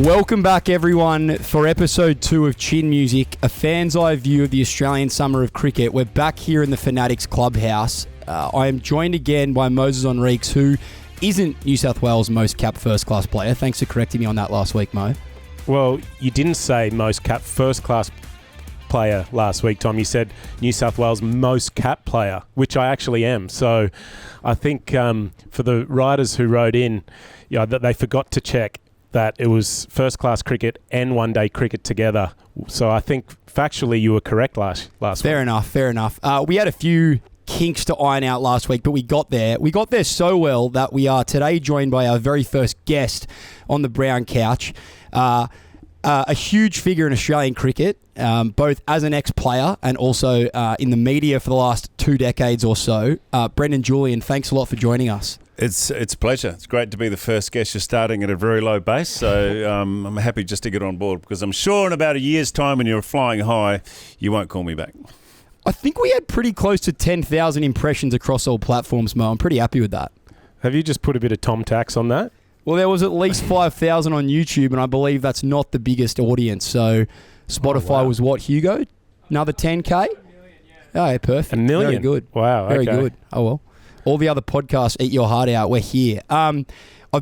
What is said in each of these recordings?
Welcome back, everyone, for episode 2 of Chin Music, a fan's eye view of the Australian summer of cricket. We're back here in the Fanatics clubhouse. I am joined again by Moises Tom, who isn't New South Wales' most capped first-class player. Thanks for correcting me on that last week, Mo. Well, you didn't say most capped first-class player last week, Tom. You said New South Wales' most capped player, which I actually am. So I think for the writers who wrote in, that they forgot to check that it was first-class cricket and one-day cricket together. So I think factually you were correct last week. Fair enough. We had a few kinks to iron out last week, but we got there. We got there so well that we are today joined by our very first guest on the brown couch, a huge figure in Australian cricket, both as an ex-player and also in the media for the last 2 decades or so. Brendon Julian, thanks a lot for joining us. It's a pleasure. It's great to be the first guest. You're starting at a very low base, so I'm happy just to get on board because I'm sure in about a year's time when you're flying high, you won't call me back. I think we had pretty close to 10,000 impressions across all platforms, Mo. I'm pretty happy with that. Have you just put a bit of Tom tax on that? Well, there was at least 5,000 on YouTube, and I believe that's not the biggest audience. So Spotify was what, Hugo? Another 10K? Oh, yeah, perfect. 1 million? Very good. Wow, Very good. Oh, well. All the other podcasts eat your heart out. We're here. I've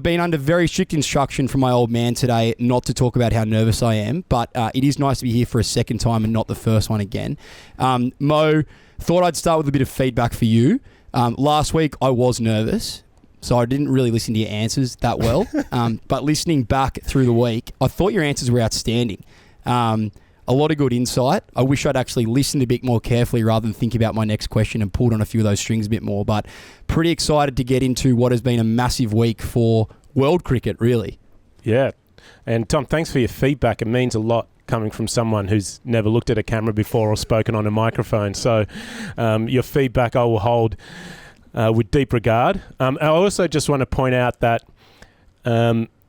been under very strict instruction from my old man today not to talk about how nervous I am, but it is nice to be here for a second time and not the first one again. Mo, thought I'd start with a bit of feedback for you. Last week, I was nervous, so I didn't really listen to your answers that well. But listening back through the week, I thought your answers were outstanding. A lot of good insight. I wish I'd actually listened a bit more carefully rather than think about my next question and pulled on a few of those strings a bit more. But pretty excited to get into what has been a massive week for world cricket, really. Yeah. And Tom, thanks for your feedback. It means a lot coming from someone who's never looked at a camera before or spoken on a microphone. So your feedback I will hold with deep regard. I also just want to point out that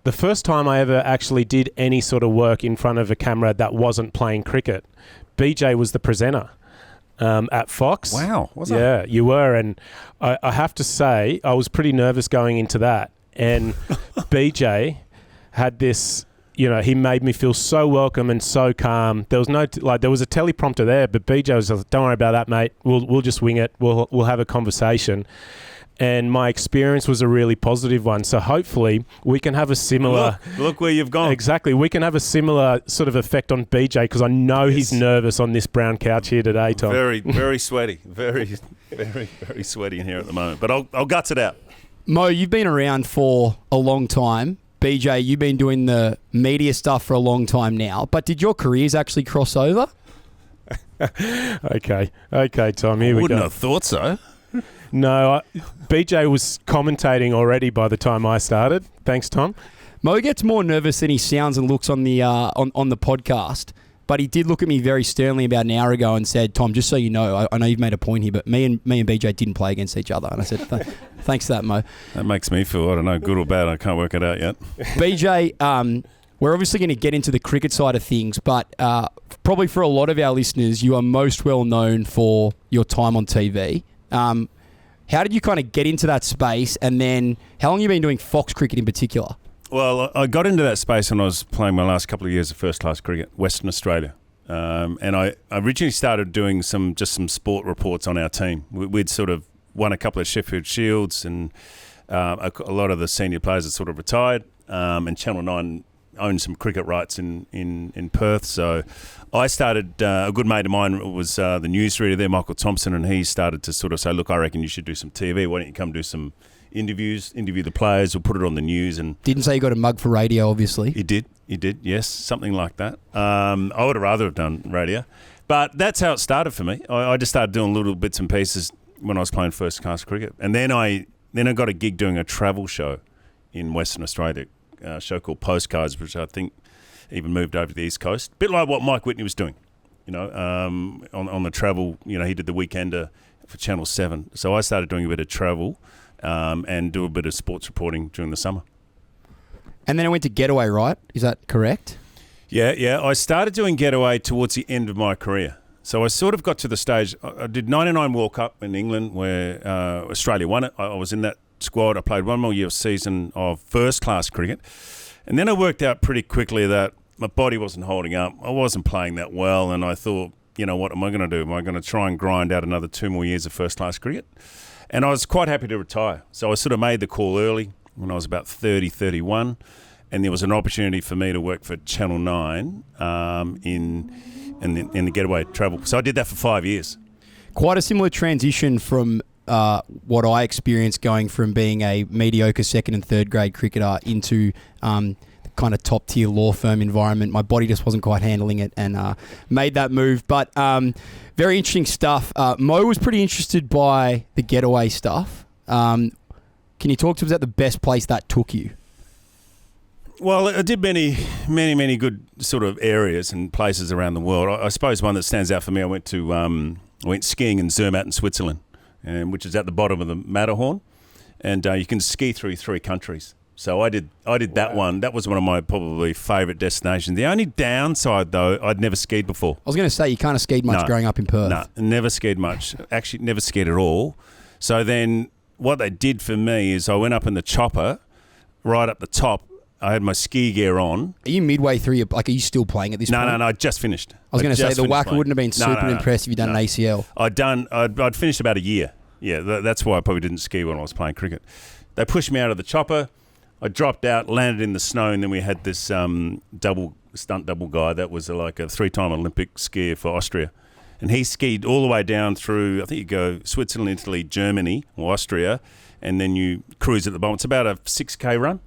the first time I ever actually did any sort of work in front of a camera that wasn't playing cricket, BJ was the presenter at Fox. Wow. Was Yeah, you were. And I have to say, I was pretty nervous going into that. And BJ had this, he made me feel so welcome and so calm. There was there was a teleprompter there, but BJ was like, don't worry about that, mate. We'll just wing it. We'll have a conversation. And my experience was a really positive one. So hopefully we can have a similar... Look where you've gone. Exactly. We can have a similar sort of effect on BJ because I know he's nervous on this brown couch here today, Tom. Very, very sweaty. Very, very, very sweaty in here at the moment. But I'll guts it out. Mo, you've been around for a long time. BJ, you've been doing the media stuff for a long time now. But did your careers actually cross over? Okay, Tom, here we go. Wouldn't have thought so. No, BJ was commentating already by the time I started. Thanks, Tom. Mo gets more nervous than he sounds and looks on the on the podcast, but he did look at me very sternly about an hour ago and said, "Tom, just so you know, I know you've made a point here, but me and BJ didn't play against each other." And I said, "Thanks for that, Mo." That makes me feel, I don't know, good or bad. I can't work it out yet. BJ, we're obviously going to get into the cricket side of things, but probably for a lot of our listeners, you are most well known for your time on TV. How did you kind of get into that space, and then how long have you been doing Fox cricket in particular? Well, I got into that space when I was playing my last couple of years of first-class cricket, Western Australia. And I originally started doing some sport reports on our team. We'd sort of won a couple of Sheffield Shields, and a lot of the senior players had sort of retired, and Channel 9 owned some cricket rights in Perth. So I started, a good mate of mine was the newsreader there, Michael Thompson, and he started to sort of say, look, I reckon you should do some TV. Why don't you come do some interview the players, we'll put it on the news. And didn't say you got a mug for radio, obviously. He did, yes, something like that. I would have rather have done radio. But that's how it started for me. I just started doing little bits and pieces when I was playing first-class cricket. And then I got a gig doing a travel show in Western Australia, a show called Postcards, which I think even moved over to the East Coast. A bit like what Mike Whitney was doing, on the travel. He did the Weekender for Channel 7. So I started doing a bit of travel and do a bit of sports reporting during the summer. And then I went to Getaway, right? Is that correct? Yeah. I started doing Getaway towards the end of my career. So I sort of got to the stage. I did 99 World Cup in England where Australia won it. I was in that squad. I played one more year of season of first-class cricket. And then I worked out pretty quickly that my body wasn't holding up. I wasn't playing that well, and I thought, you know, what am I going to do? Am I going to try and grind out another 2 more years of first-class cricket? And I was quite happy to retire. So I sort of made the call early when I was about 30, 31, and there was an opportunity for me to work for Channel 9 in the getaway travel. So I did that for 5 years. Quite a similar transition from what I experienced going from being a mediocre second and third grade cricketer into the kind of top tier law firm environment. My body just wasn't quite handling it and made that move. But very interesting stuff. Mo was pretty interested by the getaway stuff. Can you talk to us about the best place that took you? Well, I did many good sort of areas and places around the world. I suppose one that stands out for me, I went skiing in Zermatt in Switzerland, which is at the bottom of the Matterhorn, and you can ski through 3 countries. So I did that one. That was one of my probably favourite destinations. The only downside, though, I'd never skied before. I was going to say, you kind of skied much growing up in Perth. No, never skied much. Actually, never skied at all. So then what they did for me is I went up in the chopper, right up the top. I had my ski gear on. Are you midway through are you still playing at this point? No, I just finished. I was going to say, the whacker wouldn't have been super impressed if you'd done an ACL. I'd finished about a year. Yeah, that's why I probably didn't ski when I was playing cricket. They pushed me out of the chopper. I dropped out, landed in the snow, and then we had this stunt double guy that was like a 3-time Olympic skier for Austria. And he skied all the way down through, I think you go Switzerland, Italy, Germany, or Austria, and then you cruise at the bottom. It's about a 6K run.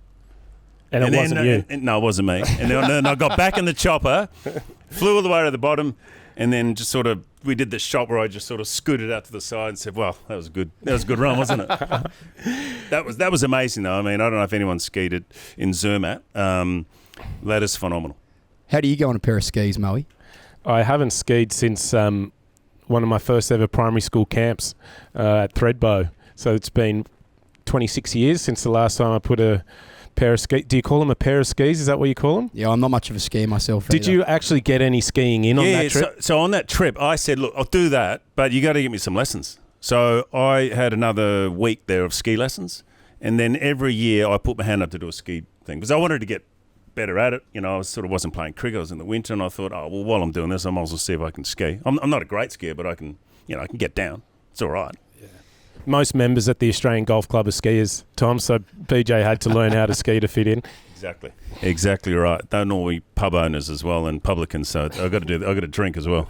And it wasn't you? No, it wasn't me. And then I got back in the chopper, flew all the way to the bottom, and then just sort of, we did this shot where I just sort of scooted out to the side and said, well, that was good. That was a good run, wasn't it? That was amazing, though. I mean, I don't know if anyone skied it in Zermatt. That is phenomenal. How do you go on a pair of skis, Moe? I haven't skied since one of my first ever primary school camps at Thredbo. So it's been 26 years since the last time I put a pair of skis. Do you call them a pair of skis? Is that what you call them? Yeah, I'm not much of a skier myself. Did you actually get any skiing in on that trip? So on that trip, I said, look, I'll do that, but you got to give me some lessons. So I had another week there of ski lessons, and then every year I put my hand up to do a ski thing because I wanted to get better at it. You know, I sort of wasn't playing cricket. I was in the winter, and I thought, oh, well, while I'm doing this, I might as well see if I can ski. I'm not a great skier, but I can get down. It's all right. Most members at the Australian Golf Club are skiers, Tom, so BJ had to learn how to ski to fit in. Exactly right. They're normally pub owners as well and publicans, so I've got to drink as well.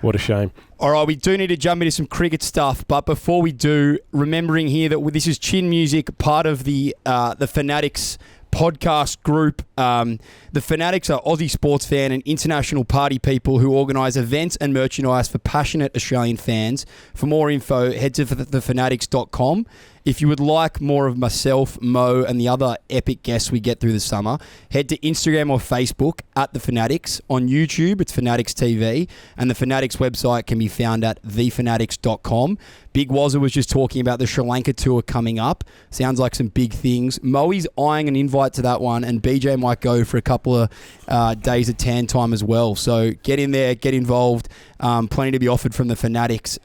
What a shame. All right, we do need to jump into some cricket stuff, but before we do, remembering here that this is Chin Music, part of the Fanatics podcast group. The Fanatics are Aussie sports fan and international party people who organise events and merchandise for passionate Australian fans. For more info, head to thefanatics.com. If you would like more of myself, Mo, and the other epic guests we get through the summer, head to Instagram or Facebook at The Fanatics. On YouTube, it's Fanatics TV, and the Fanatics website can be found at thefanatics.com. Big Wazza was just talking about the Sri Lanka tour coming up. Sounds like some big things. Moe's eyeing an invite to that one, and BJ might go for a couple of days of tan time as well. So get in there, get involved. Plenty to be offered from the Fanatics.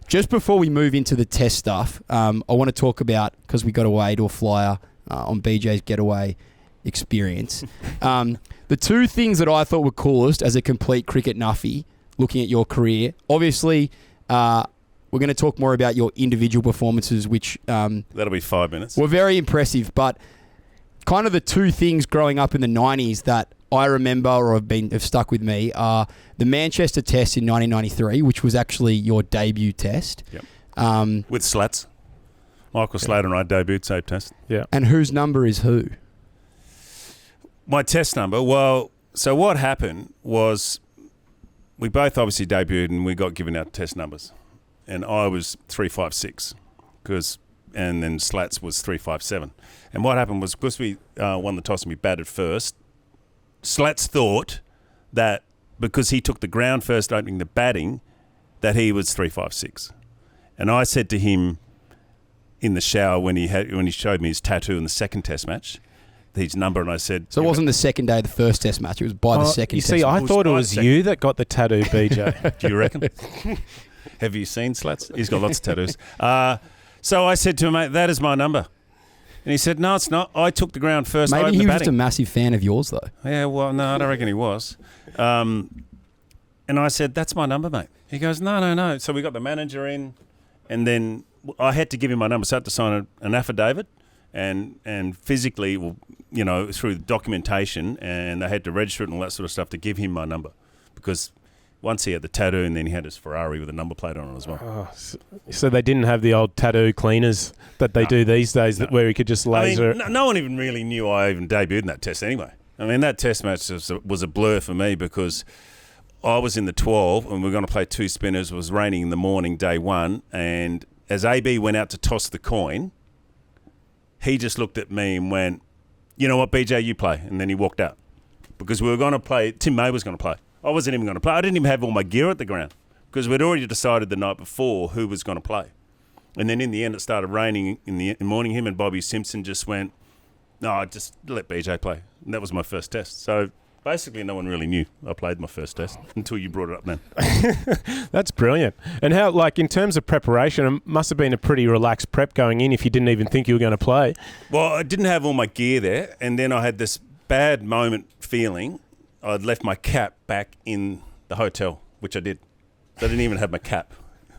Just before we move into the test stuff, I want to talk about, because we got away to a flyer on BJ's getaway experience. The 2 things that I thought were coolest as a complete cricket nuffy, looking at your career, obviously, we're going to talk more about your individual performances, which that'll be 5 minutes. Were very impressive, but kind of the 2 things growing up in the 90s that I remember or have stuck with me are the Manchester Test in 1993, which was actually your debut test. Yep. With Slats. Michael Slater and I debuted same test. Yeah. And whose number is who? My test number? Well, so what happened was we both obviously debuted and we got given our test numbers. And I was 356 and then Slats was 357. And what happened was because we won the toss and we batted first, Slats thought that because he took the ground first opening the batting, that he was 356. And I said to him in the shower when he showed me his tattoo in the second test match, his number, and I said... So it wasn't the second day of the first test match, it was by the second test match. I thought it was you that got the tattoo, BJ. Do you reckon? Have you seen Slats? He's got lots of tattoos. So I said to him, mate, that is my number. And he said, no, it's not. I took the ground first. Maybe I he was opened the just a batting. massive fan of yours, though. Yeah, well, no, I don't reckon he was. And I said, that's my number, mate. He goes, no. So we got the manager in, and then I had to give him my number. So I had to sign an affidavit and physically, through the documentation, and they had to register it and all that sort of stuff to give him my number. Because once he had the tattoo, and then he had his Ferrari with a number plate on it as well. Oh, so they didn't have the old tattoo cleaners that they do these days, where he could just laser. No one even really knew I even debuted in that test anyway. I mean, that test match was a blur for me because I was in the 12 and we were going to play 2 spinners. It was raining in the morning, day 1, and as AB went out to toss the coin, he just looked at me and went, you know what, BJ, you play. And then he walked out because we were going to play. Tim May was going to play. I wasn't even going to play. I didn't even have all my gear at the ground because we'd already decided the night before who was going to play. And then in the end, it started raining in the morning. Him and Bobby Simpson just went, no, just let BJ play. And that was my first test. So basically, no one really knew I played my first test until you brought it up then. That's brilliant. And how, in terms of preparation, it must have been a pretty relaxed prep going in if you didn't even think you were going to play. Well, I didn't have all my gear there. And then I had this bad moment feeling. I'd left my cap back in the hotel, which I did. So I didn't even have my cap.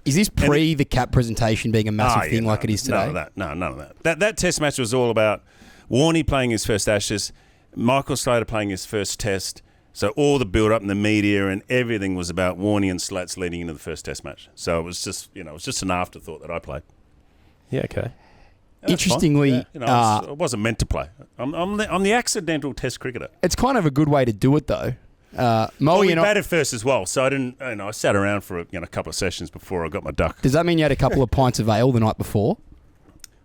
Is this pre the cap presentation being a massive thing like it is today? None of that. No, none of that. That test match was all about Warney playing his first Ashes, Michael Slater playing his first test. So all the build-up and the media and everything was about Warney and Slats leading into the first test match. So it was just, it was just an afterthought that I played. Yeah, okay. Interestingly, I wasn't meant to play. I'm the accidental test cricketer. It's kind of a good way to do it, though. We batted first as well, so I didn't. I sat around for a couple of sessions before I got my duck. Does that mean you had a couple of pints of ale the night before?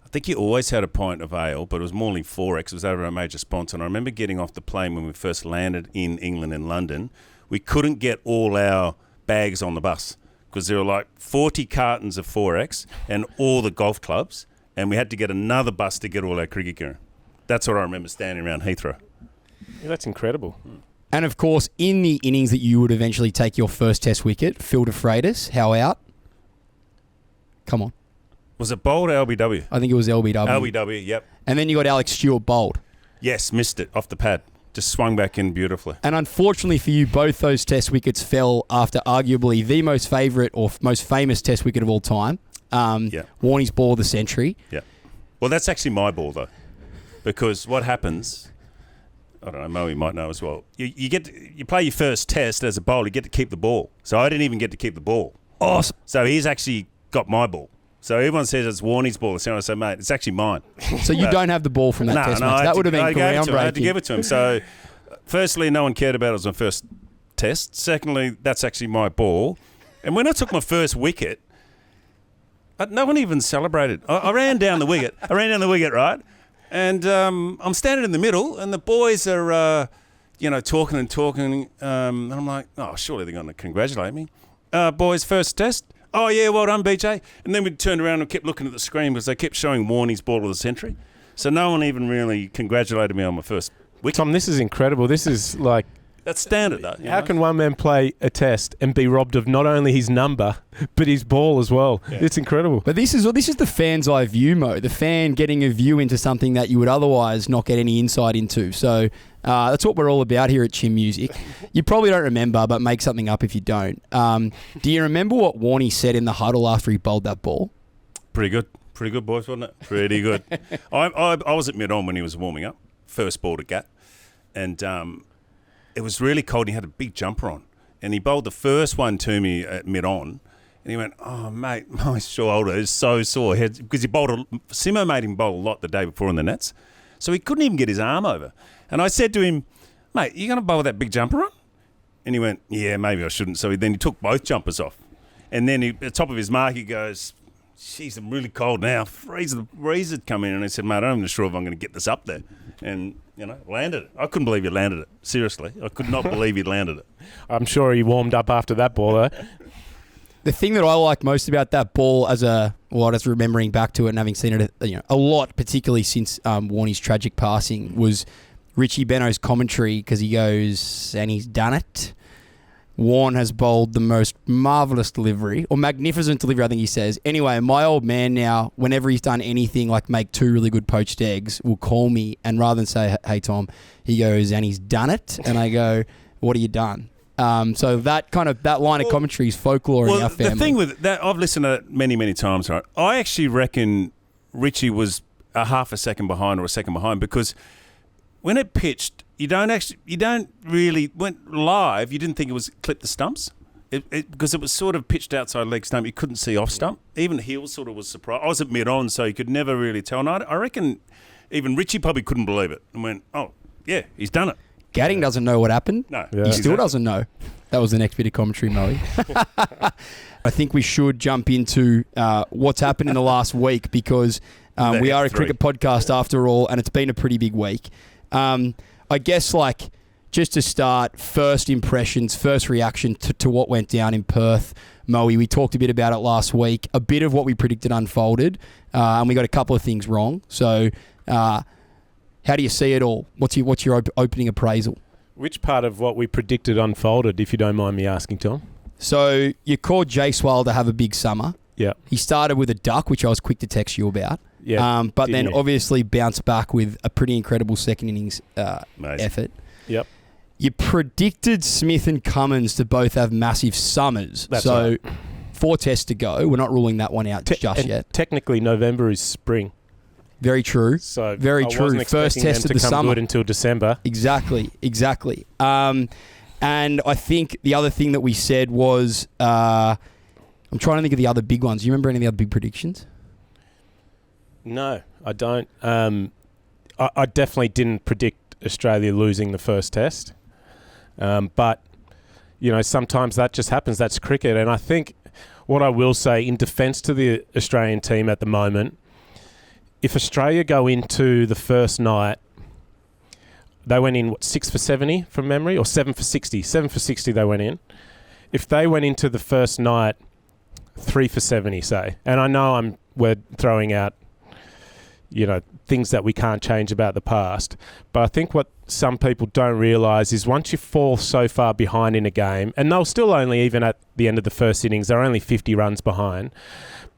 I think you always had a pint of ale, but it was Morley 4X. It was over a major sponsor. And I remember getting off the plane when we first landed in England in London. We couldn't get all our bags on the bus because there were 40 cartons of 4X and all the golf clubs. And we had to get another bus to get all our cricket gear. That's what I remember standing around Heathrow. Yeah, that's incredible. And, of course, in the innings that you would eventually take your first test wicket, Phil de Freitas, how out? Come on. Was it bowled or LBW? I think it was LBW. LBW, yep. And then you got Alex Stewart bowled. Yes, missed it off the pad. Just swung back in beautifully. And unfortunately for you, both those test wickets fell after arguably the most favourite or most famous test wicket of all time. Warney's ball of the century. Yeah. Well, that's actually my ball, though. Because what happens, I don't know, Moe might know as well. You play your first test as a bowler, you get to keep the ball. So I didn't even get to keep the ball. Awesome. So he's actually got my ball. So everyone says it's Warney's ball. So I say, mate, it's actually mine. So you don't have the ball from that test match. That would have been groundbreaking. I had to give it to him. So firstly, no one cared about it as my first test. Secondly, that's actually my ball. And when I took my first wicket, no one even celebrated. I ran down the wicket. Right? And I'm standing in the middle, and the boys are, talking. And I'm like, oh, surely they're going to congratulate me. Boys, first test. Oh, yeah, well done, BJ. And then we turned around and kept looking at the screen because they kept showing Warney's ball of the century. So no one even really congratulated me on my first wicket. Tom, this is incredible. This is That's standard, though. How can one man play a test and be robbed of not only his number, but his ball as well? Yeah. It's incredible. But this is the fan's eye view, Mo. The fan getting a view into something that you would otherwise not get any insight into. So that's what we're all about here at Chin Music. You probably don't remember, but make something up if you don't. Do you remember what Warney said in the huddle after he bowled that ball? Pretty good, boys, wasn't it? Pretty good. I was at mid-on when he was warming up. First ball to Gat. And it was really cold and he had a big jumper on. And he bowled the first one to me at mid-on. And he went, oh, mate, my shoulder is so sore. Because Simo made him bowl a lot the day before in the nets. So he couldn't even get his arm over. And I said to him, mate, you going to bowl with that big jumper on? And he went, yeah, maybe I shouldn't. So then he took both jumpers off. And then at the top of his mark, he goes, geez, I'm really cold now. Freeze come in. And I said, mate, I'm not sure if I'm going to get this up there. And, landed it. I couldn't believe he landed it. Seriously. I could not believe he landed it. I'm sure he warmed up after that ball, though. The thing that I like most about that ball as remembering back to it and having seen it a lot, particularly since Warney's tragic passing, was Richie Beno's commentary because he goes, and he's done it. Warren has bowled the most marvellous delivery, or magnificent delivery, I think he says. Anyway, my old man now, whenever he's done anything like make 2 really good poached eggs, will call me, and rather than say, hey, Tom, he goes, and he's done it. And I go, what have you done? So that line of commentary is folklore in our family. The thing with that, I've listened to it many, many times, right? I actually reckon Richie was a half a second behind or a second behind, because when it pitched, you don't really, went live, you didn't think it was clip the stumps. Because it was sort of pitched outside leg stump, you couldn't see off stump. Even Hill sort of was surprised. I was at mid-on, so you could never really tell. And I reckon even Richie probably couldn't believe it and went, oh, yeah, he's done it. Gadding doesn't know what happened. No. He still doesn't know. That was the next bit of commentary, Moe. I think we should jump into what's happened in the last week, because we are a cricket podcast after all, and it's been a pretty big week. I guess, just to start, first impressions, first reaction to what went down in Perth. Moe, we talked a bit about it last week. A bit of what we predicted unfolded, and we got a couple of things wrong. So, how do you see it all? What's your opening appraisal? Which part of what we predicted unfolded, if you don't mind me asking, Tom? So, you called Jasprit to have a big summer. Yeah. He started with a duck, which I was quick to text you about. Yeah. But then obviously bounced back with a pretty incredible second innings effort. Yep. You predicted Smith and Cummins to both have massive summers. That's so right. 4 tests to go. We're not ruling that one out just yet. Technically, November is spring. Very true. So very I true. Wasn't First test them of the to come summer good until December. Exactly. And I think the other thing that we said was, I'm trying to think of the other big ones. Do you remember any of the other big predictions? No, I don't. I definitely didn't predict Australia losing the first test. But, sometimes that just happens. That's cricket. And I think what I will say in defence to the Australian team at the moment, if Australia go into the first night, they went in, 6 for 70 from memory, or 7 for 60? 7 for 60 they went in. If they went into the first night 3 for 70, say, and I know we're throwing out, things that we can't change about the past. But I think what some people don't realise is once you fall so far behind in a game, and they'll still only, even at the end of the first innings, they're only 50 runs behind.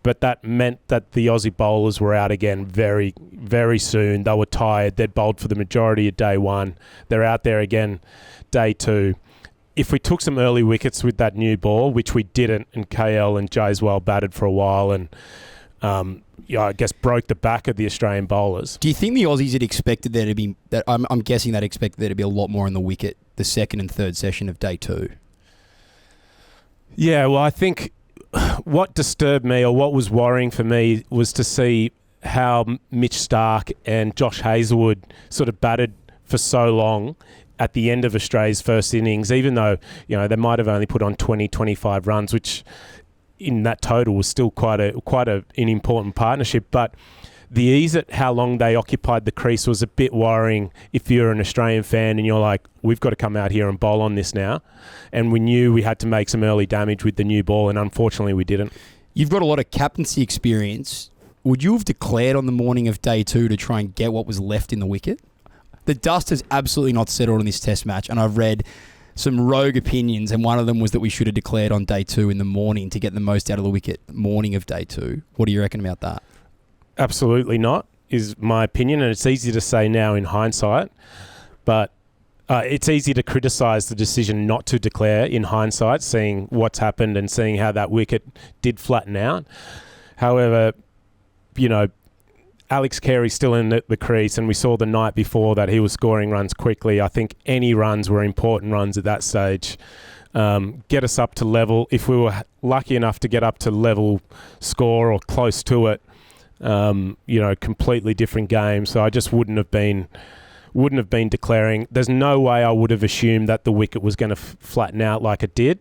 But that meant that the Aussie bowlers were out again very, very soon. They were tired. They'd bowled for the majority of day one. They're out there again day two. If we took some early wickets with that new ball, which we didn't, and KL and Jaiswal batted for a while and I guess broke the back of the Australian bowlers. Do you think the Aussies had expected there to be, I'm guessing they'd expected there to be a lot more on the wicket the second and third session of day two? Yeah, well, I think what disturbed me, or what was worrying for me, was to see how Mitch Stark and Josh Hazlewood sort of batted for so long at the end of Australia's first innings, even though, they might have only put on 20, 25 runs, which in that total was still quite an important partnership. But the ease at how long they occupied the crease was a bit worrying if you're an Australian fan and you're like, we've got to come out here and bowl on this now. And we knew we had to make some early damage with the new ball, and unfortunately we didn't. You've got a lot of captaincy experience. Would you have declared on the morning of day two to try and get what was left in the wicket? The dust has absolutely not settled on this test match, and I've read some rogue opinions, and one of them was that we should have declared on day two in the morning to get the most out of the wicket morning of day two. What do you reckon about that? Absolutely not, is my opinion, and it's easy to say now in hindsight, but it's easy to criticise the decision not to declare in hindsight, seeing what's happened and seeing how that wicket did flatten out. However, Alex Carey's still in the crease, and we saw the night before that he was scoring runs quickly. I think any runs were important runs at that stage. Get us up to level. If we were lucky enough to get up to level score or close to it, completely different game. So I just wouldn't have been declaring. There's no way I would have assumed that the wicket was going to flatten out like it did.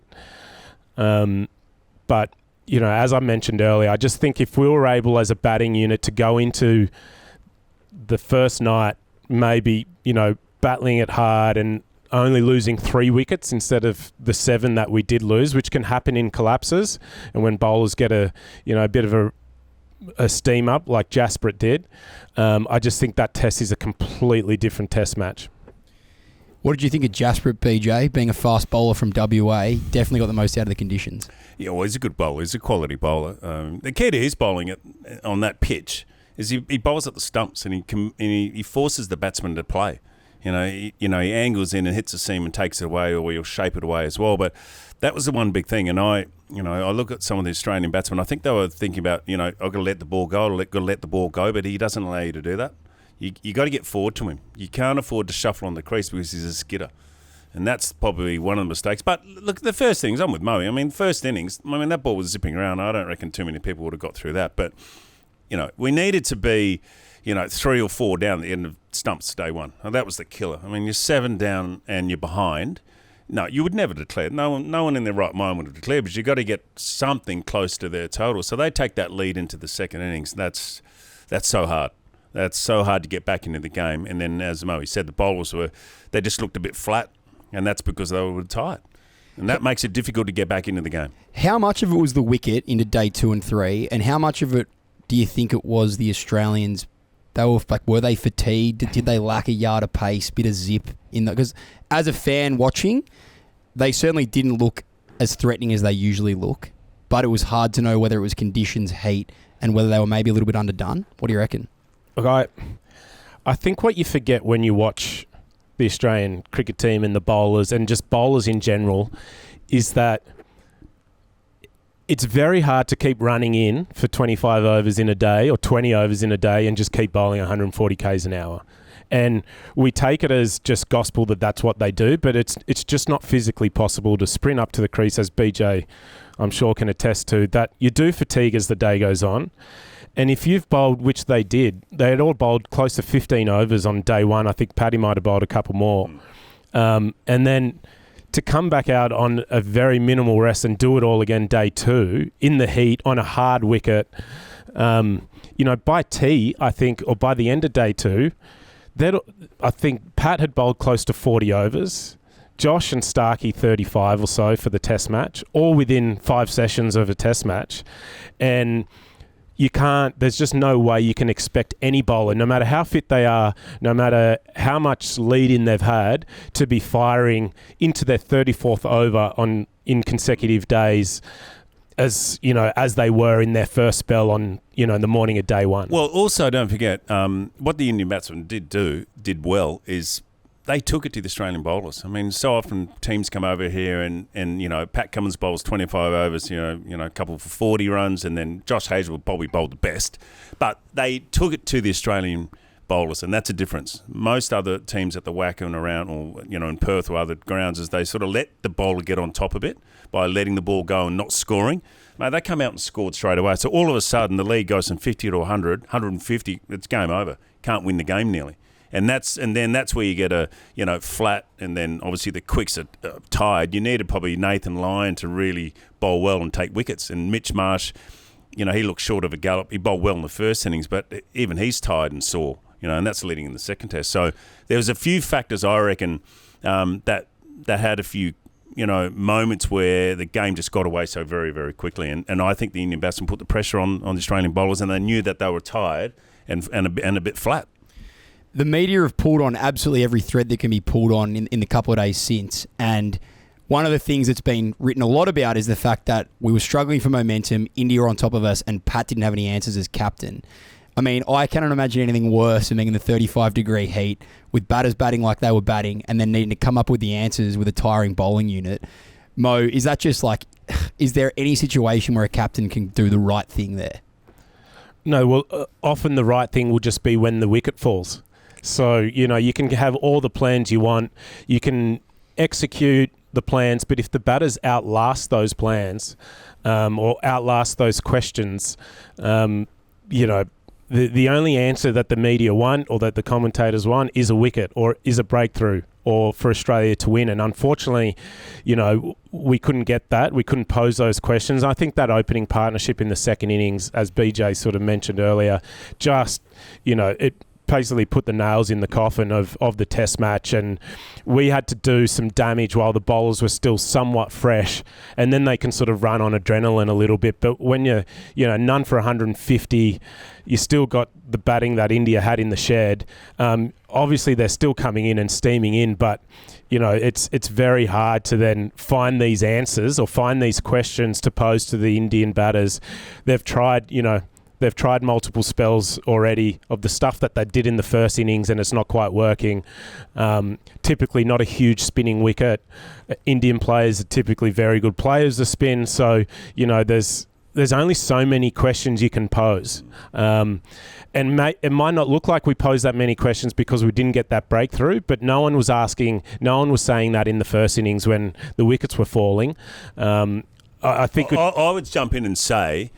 But as I mentioned earlier, I just think if we were able as a batting unit to go into the first night, maybe, battling it hard and only losing 3 wickets instead of the 7 that we did lose, which can happen in collapses and when bowlers get a bit of a steam up like Jasprit did. I just think that test is a completely different test match. What did you think of Jasprit, BJ? Being a fast bowler from WA, definitely got the most out of the conditions. Yeah, well, he's a good bowler. He's a quality bowler. The key to his bowling on that pitch is he bowls at the stumps and he forces the batsman to play. He angles in and hits the seam and takes it away, or he'll shape it away as well. But that was the one big thing. And I look at some of the Australian batsmen. I think they were thinking about, I've got to let the ball go. I've got to let the ball go. But he doesn't allow you to do that. You got to get forward to him. You can't afford to shuffle on the crease because he's a skidder. And that's probably one of the mistakes. But look, the first things, I'm with Moe. I mean, first innings, that ball was zipping around. I don't reckon too many people would have got through that. But, we needed to be, 3 or 4 down at the end of stumps day one. And that was the killer. I mean, you're 7 down and you're behind. No, you would never declare. No one in their right mind would have declared, but you've got to get something close to their total. So they take that lead into the second innings. That's so hard. That's so hard to get back into the game. And then, as Moe said, the bowlers they just looked a bit flat, and that's because they were tired. And that makes it difficult to get back into the game. How much of it was the wicket into day 2 and 3, and how much of it do you think it was the Australians? Were they fatigued? Did they lack a yard of pace, bit of zip in that? Because as a fan watching, they certainly didn't look as threatening as they usually look, but it was hard to know whether it was conditions, heat, and whether they were maybe a little bit underdone. What do you reckon? Look, I think what you forget when you watch the Australian cricket team and the bowlers and just bowlers in general is that it's very hard to keep running in for 25 overs in a day or 20 overs in a day and just keep bowling 140 Ks an hour. And we take it as just gospel that that's what they do, but it's just not physically possible to sprint up to the crease, as BJ, I'm sure, can attest to, that you do fatigue as the day goes on. And if you've bowled, which they did, they had all bowled close to 15 overs on day one. I think Paddy might have bowled a couple more. And then to come back out on a very minimal rest and do it all again day 2 in the heat on a hard wicket, by tea, I think, or by the end of day 2, I think Pat had bowled close to 40 overs. Josh and Starkey 35 or so for the test match, all within 5 sessions of a test match. And there's just no way you can expect any bowler, no matter how fit they are, no matter how much lead in they've had, to be firing into their 34th over in consecutive days as they were in their first spell on, in the morning of day 1. Well, also don't forget, what the Indian batsmen did well is they took it to the Australian bowlers. I mean, so often teams come over here and Pat Cummins bowls 25 overs, a couple for 40 runs, and then Josh Hazlewood probably bowled the best. But they took it to the Australian bowlers, and that's a difference. Most other teams at the WACA and around, or in Perth or other grounds, is they sort of let the bowler get on top of it by letting the ball go and not scoring. Mate, they come out and scored straight away. So all of a sudden, the lead goes from 50 to 100, 150. It's game over. Can't win the game nearly. And then that's where you get a flat, and then obviously the quicks are tired. You needed probably Nathan Lyon to really bowl well and take wickets. And Mitch Marsh, he looked short of a gallop. He bowled well in the first innings, but even he's tired and sore. And that's leading in the second test. So there was a few factors, I reckon, that had a few moments where the game just got away so very, very quickly. And I think the Indian batsmen put the pressure on the Australian bowlers, and they knew that they were tired and a bit flat. The media have pulled on absolutely every thread that can be pulled on in the couple of days since. And one of the things that's been written a lot about is the fact that we were struggling for momentum, India were on top of us, and Pat didn't have any answers as captain. I mean, I cannot imagine anything worse than being in the 35-degree heat with batters batting like they were batting and then needing to come up with the answers with a tiring bowling unit. Mo, is that just is there any situation where a captain can do the right thing there? No, well, often the right thing will just be when the wicket falls. So, you can have all the plans you want. You can execute the plans, but if the batters outlast those plans or outlast those questions, the only answer that the media want or that the commentators want is a wicket or is a breakthrough or for Australia to win. And unfortunately, we couldn't get that. We couldn't pose those questions. I think that opening partnership in the second innings, as BJ sort of mentioned earlier, just, it basically put the nails in the coffin of the test match, and we had to do some damage while the bowlers were still somewhat fresh, and then they can sort of run on adrenaline a little bit. But when you're none for 150, you still got the batting that India had in the shed. Obviously they're still coming in and steaming in, but it's very hard to then find these answers or find these questions to pose to the Indian batters. They've tried multiple spells already of the stuff that they did in the first innings, and it's not quite working. Typically not a huge spinning wicket. Indian players are typically very good players to spin, so there's only so many questions you can pose. It might not look like we posed that many questions because we didn't get that breakthrough, but no one was saying that in the first innings when the wickets were falling. I think I would jump in and say,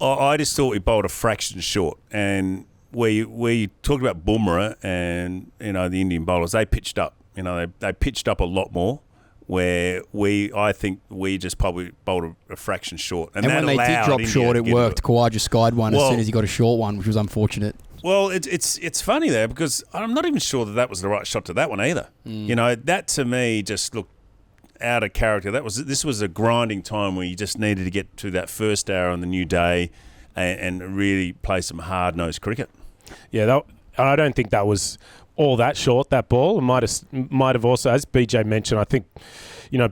I just thought we bowled a fraction short. And we talked about Bumrah and, the Indian bowlers, they pitched up. They pitched up a lot more, where I think we just probably bowled a fraction short. And when they did drop short, it worked. Kawhi just skied one as soon as he got a short one, which was unfortunate. Well, it's funny there because I'm not even sure that was the right shot to that one either. That to me just looked out of character. This was a grinding time where you just needed to get to that first hour on the new day and really play some hard-nosed cricket. Yeah, I don't think that was all that short, that ball. It might have also, as BJ mentioned, I think,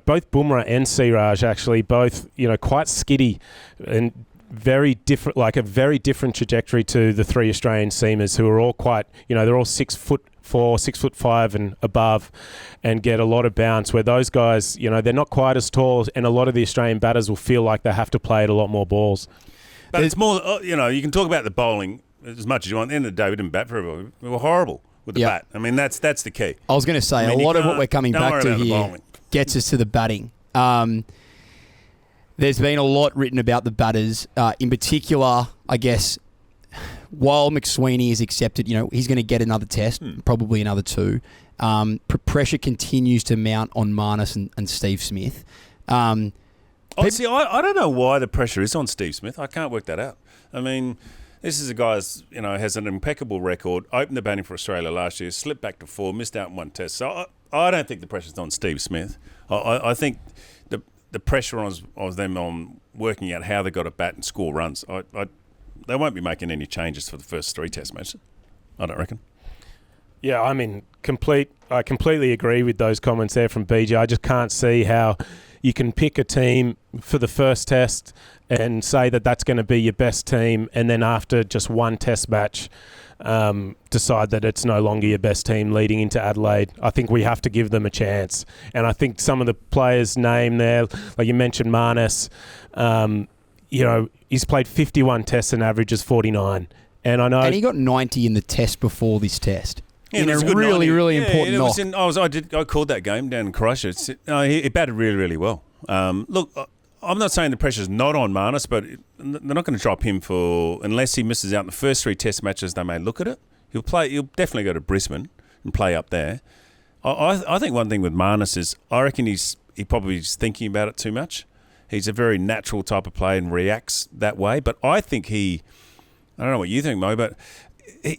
both Bumrah and Siraj actually both, quite skiddy and very different, like a very different trajectory to the three Australian seamers who are all quite, they're all 6'4", 6'5" and above, and get a lot of bounce, where those guys, they're not quite as tall, and a lot of the Australian batters will feel like they have to play at a lot more balls. But it's more, you can talk about the bowling as much as you want. At the end of the day, we didn't bat very well. We were horrible with the bat. I mean, that's the key. I was going to say, a lot of what we're coming back to here gets us to the batting. There's been a lot written about the batters. In particular, I guess, while McSweeney is accepted, he's going to get another test, probably another two. Pressure continues to mount on Marnus and Steve Smith. I don't know why the pressure is on Steve Smith. I can't work that out. I mean, this is a guy who has an impeccable record, opened the batting for Australia last year, slipped back to 4, missed out in one test. So I don't think the pressure's on Steve Smith. I think the pressure on them on working out how they got to bat and score runs. They won't be making any changes for the first 3 test matches, I don't reckon. Yeah, I mean, I completely agree with those comments there from BJ. I just can't see how you can pick a team for the first test and say that that's going to be your best team, and then after just one test match, decide that it's no longer your best team leading into Adelaide. I think we have to give them a chance. And I think some of the players named there, like you mentioned Marnus, he's played 51 tests and averages 49. And I know... And he got 90 in the test before this test. Yeah, in a really, really important knock. I called that game down in Croatia. He batted really, really well. Look, I'm not saying the pressure's not on Marnus, but they're not going to drop him unless he misses out in the first 3 test matches. They may look at it. He'll definitely go to Brisbane and play up there. I think one thing with Marnus is I reckon he probably is thinking about it too much. He's a very natural type of player and reacts that way. But I think I don't know what you think, Mo, but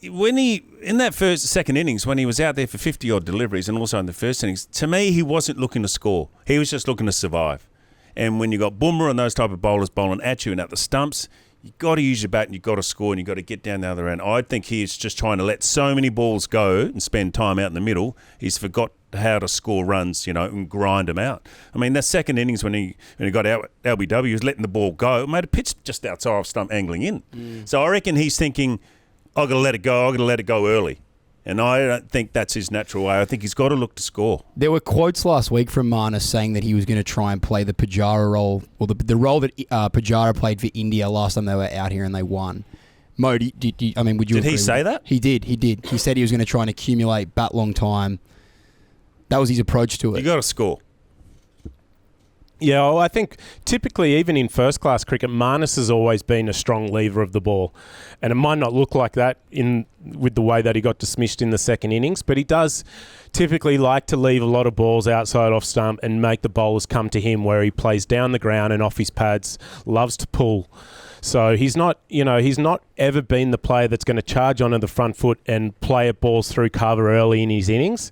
when in that second innings, when he was out there for 50-odd deliveries and also in the first innings, to me, he wasn't looking to score. He was just looking to survive. And when you got Bumrah and those type of bowlers bowling at you and at the stumps, you got to use your bat and you've got to score and you've got to get down the other end. I think he's just trying to let so many balls go and spend time out in the middle. He's forgot how to score runs, and grind them out. I mean, that second innings when he got out LBW, he was letting the ball go. It made a pitch just outside off stump angling in. So I reckon he's thinking, I've got to let it go. I've got to let it go early. And I don't think that's his natural way. I think he's got to look to score. There were quotes last week from Marnus saying that he was going to try and play the Pujara role, or the role that Pujara played for India last time they were out here and they won. Mo, would you agree? Did he say that? He did. He said he was going to try and accumulate bat long time. That was his approach to it. You got to score. Yeah, well, I think typically, even in first-class cricket, Marnus has always been a strong lever of the ball. And it might not look like that with the way that he got dismissed in the second innings, but he does typically like to leave a lot of balls outside off stump and make the bowlers come to him, where he plays down the ground and off his pads, loves to pull. So he's not ever been the player that's going to charge onto the front foot and play at balls through cover early in his innings.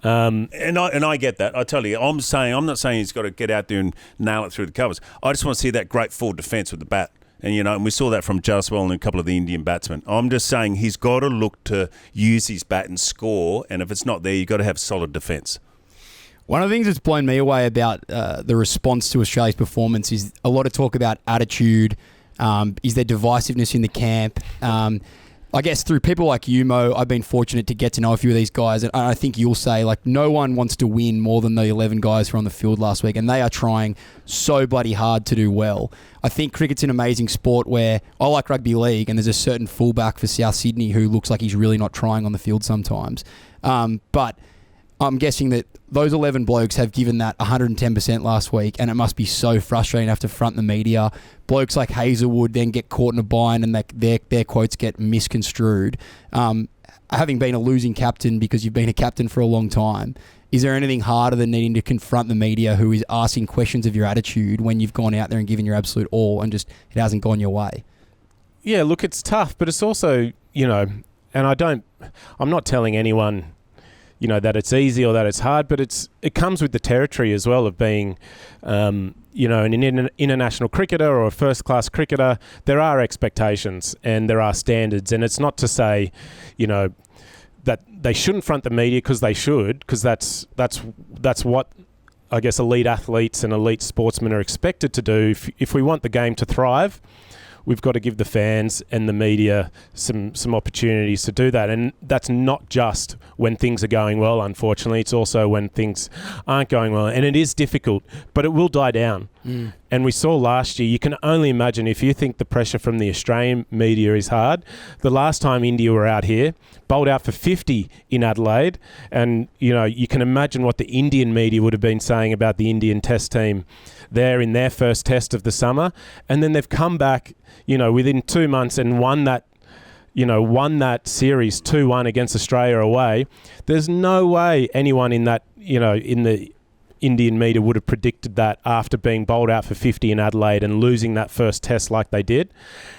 And I get that. I tell you, I'm not saying he's got to get out there and nail it through the covers. I just want to see that great forward defence with the bat. And we saw that from Jasprit and a couple of the Indian batsmen. I'm just saying he's got to look to use his bat and score. And if it's not there, you've got to have solid defence. One of the things that's blown me away about the response to Australia's performance is a lot of talk about attitude. Is there divisiveness in the camp? I guess through people like you, Mo, I've been fortunate to get to know a few of these guys, and I think you'll say, like, no one wants to win more than the 11 guys who were on the field last week, and they are trying so bloody hard to do well. I think cricket's an amazing sport where I like rugby league, and there's a certain fullback for South Sydney who looks like he's really not trying on the field sometimes. But I'm guessing that those 11 blokes have given that 110% last week, and it must be so frustrating to have to front the media. Blokes like Hazelwood then get caught in a bind and their quotes get misconstrued. Having been a losing captain because you've been a captain for a long time, is there anything harder than needing to confront the media who is asking questions of your attitude when you've gone out there and given your absolute all and just it hasn't gone your way? Yeah, look, it's tough, but it's also, and I'm not telling anyone that it's easy or that it's hard, but it comes with the territory as well of being, an international cricketer or a first-class cricketer. There are expectations and there are standards, and it's not to say, that they shouldn't front the media, because they should, because that's what I guess elite athletes and elite sportsmen are expected to do. If we want the game to thrive, we've got to give the fans and the media some opportunities to do that. And that's not just when things are going well, unfortunately. It's also when things aren't going well. And it is difficult, but it will die down. And we saw last year, you can only imagine, if you think the pressure from the Australian media is hard, the last time India were out here, bowled out for 50 in Adelaide. And, you can imagine what the Indian media would have been saying about the Indian test team there in their first test of the summer. And then they've come back, within 2 months and won that series 2-1 against Australia away. There's no way anyone in that, in the Indian media would have predicted that after being bowled out for 50 in Adelaide and losing that first test like they did.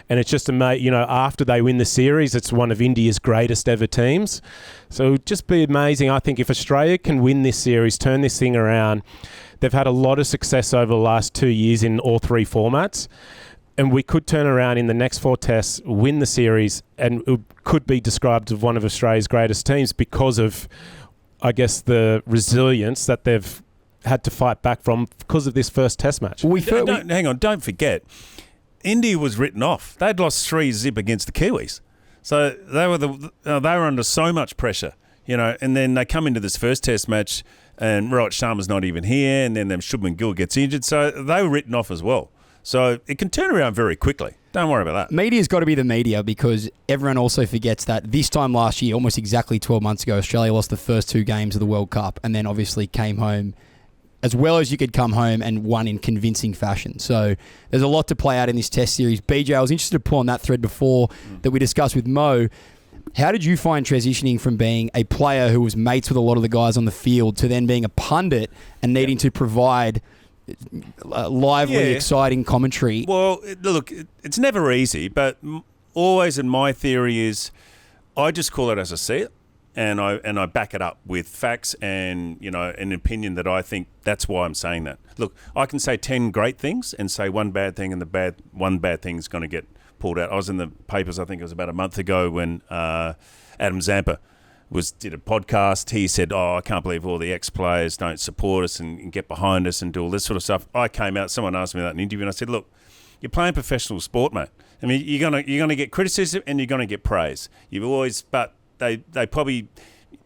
And it's just after they win the series, it's one of India's greatest ever teams. So it would just be amazing. I think if Australia can win this series, turn this thing around, they've had a lot of success over the last 2 years in all three formats. And we could turn around in the next 4 tests, win the series, and it could be described as one of Australia's greatest teams because of, I guess, the resilience that they've had to fight back from because of this first test match. Hang on, don't forget, India was written off. They'd lost 3-0 against the Kiwis. So they were under so much pressure, and then they come into this first test match and Rohit Sharma's not even here, and then Shubman Gill gets injured. So they were written off as well. So it can turn around very quickly. Don't worry about that. Media's got to be the media, because everyone also forgets that this time last year, almost exactly 12 months ago, Australia lost the first 2 games of the World Cup and then obviously came home as well as you could come home and won in convincing fashion. So there's a lot to play out in this test series. BJ, I was interested to pull on that thread before that we discussed with Mo. How did you find transitioning from being a player who was mates with a lot of the guys on the field to then being a pundit and needing to provide lively, exciting commentary? Well, look, it's never easy, but always in my theory is I just call it as I see it, and I back it up with facts and an opinion that I think that's why I'm saying that. Look, I can say 10 great things and say one bad thing, and one bad thing is going to get pulled out. I was in the papers, I think it was about a month ago, when Adam Zampa did a podcast. He said, I can't believe all the ex-players don't support us and get behind us and do all this sort of stuff. I came out, someone asked me that in an interview, and I said, look, you're playing professional sport, mate. I mean, you're gonna get criticism and you're gonna get praise. But they probably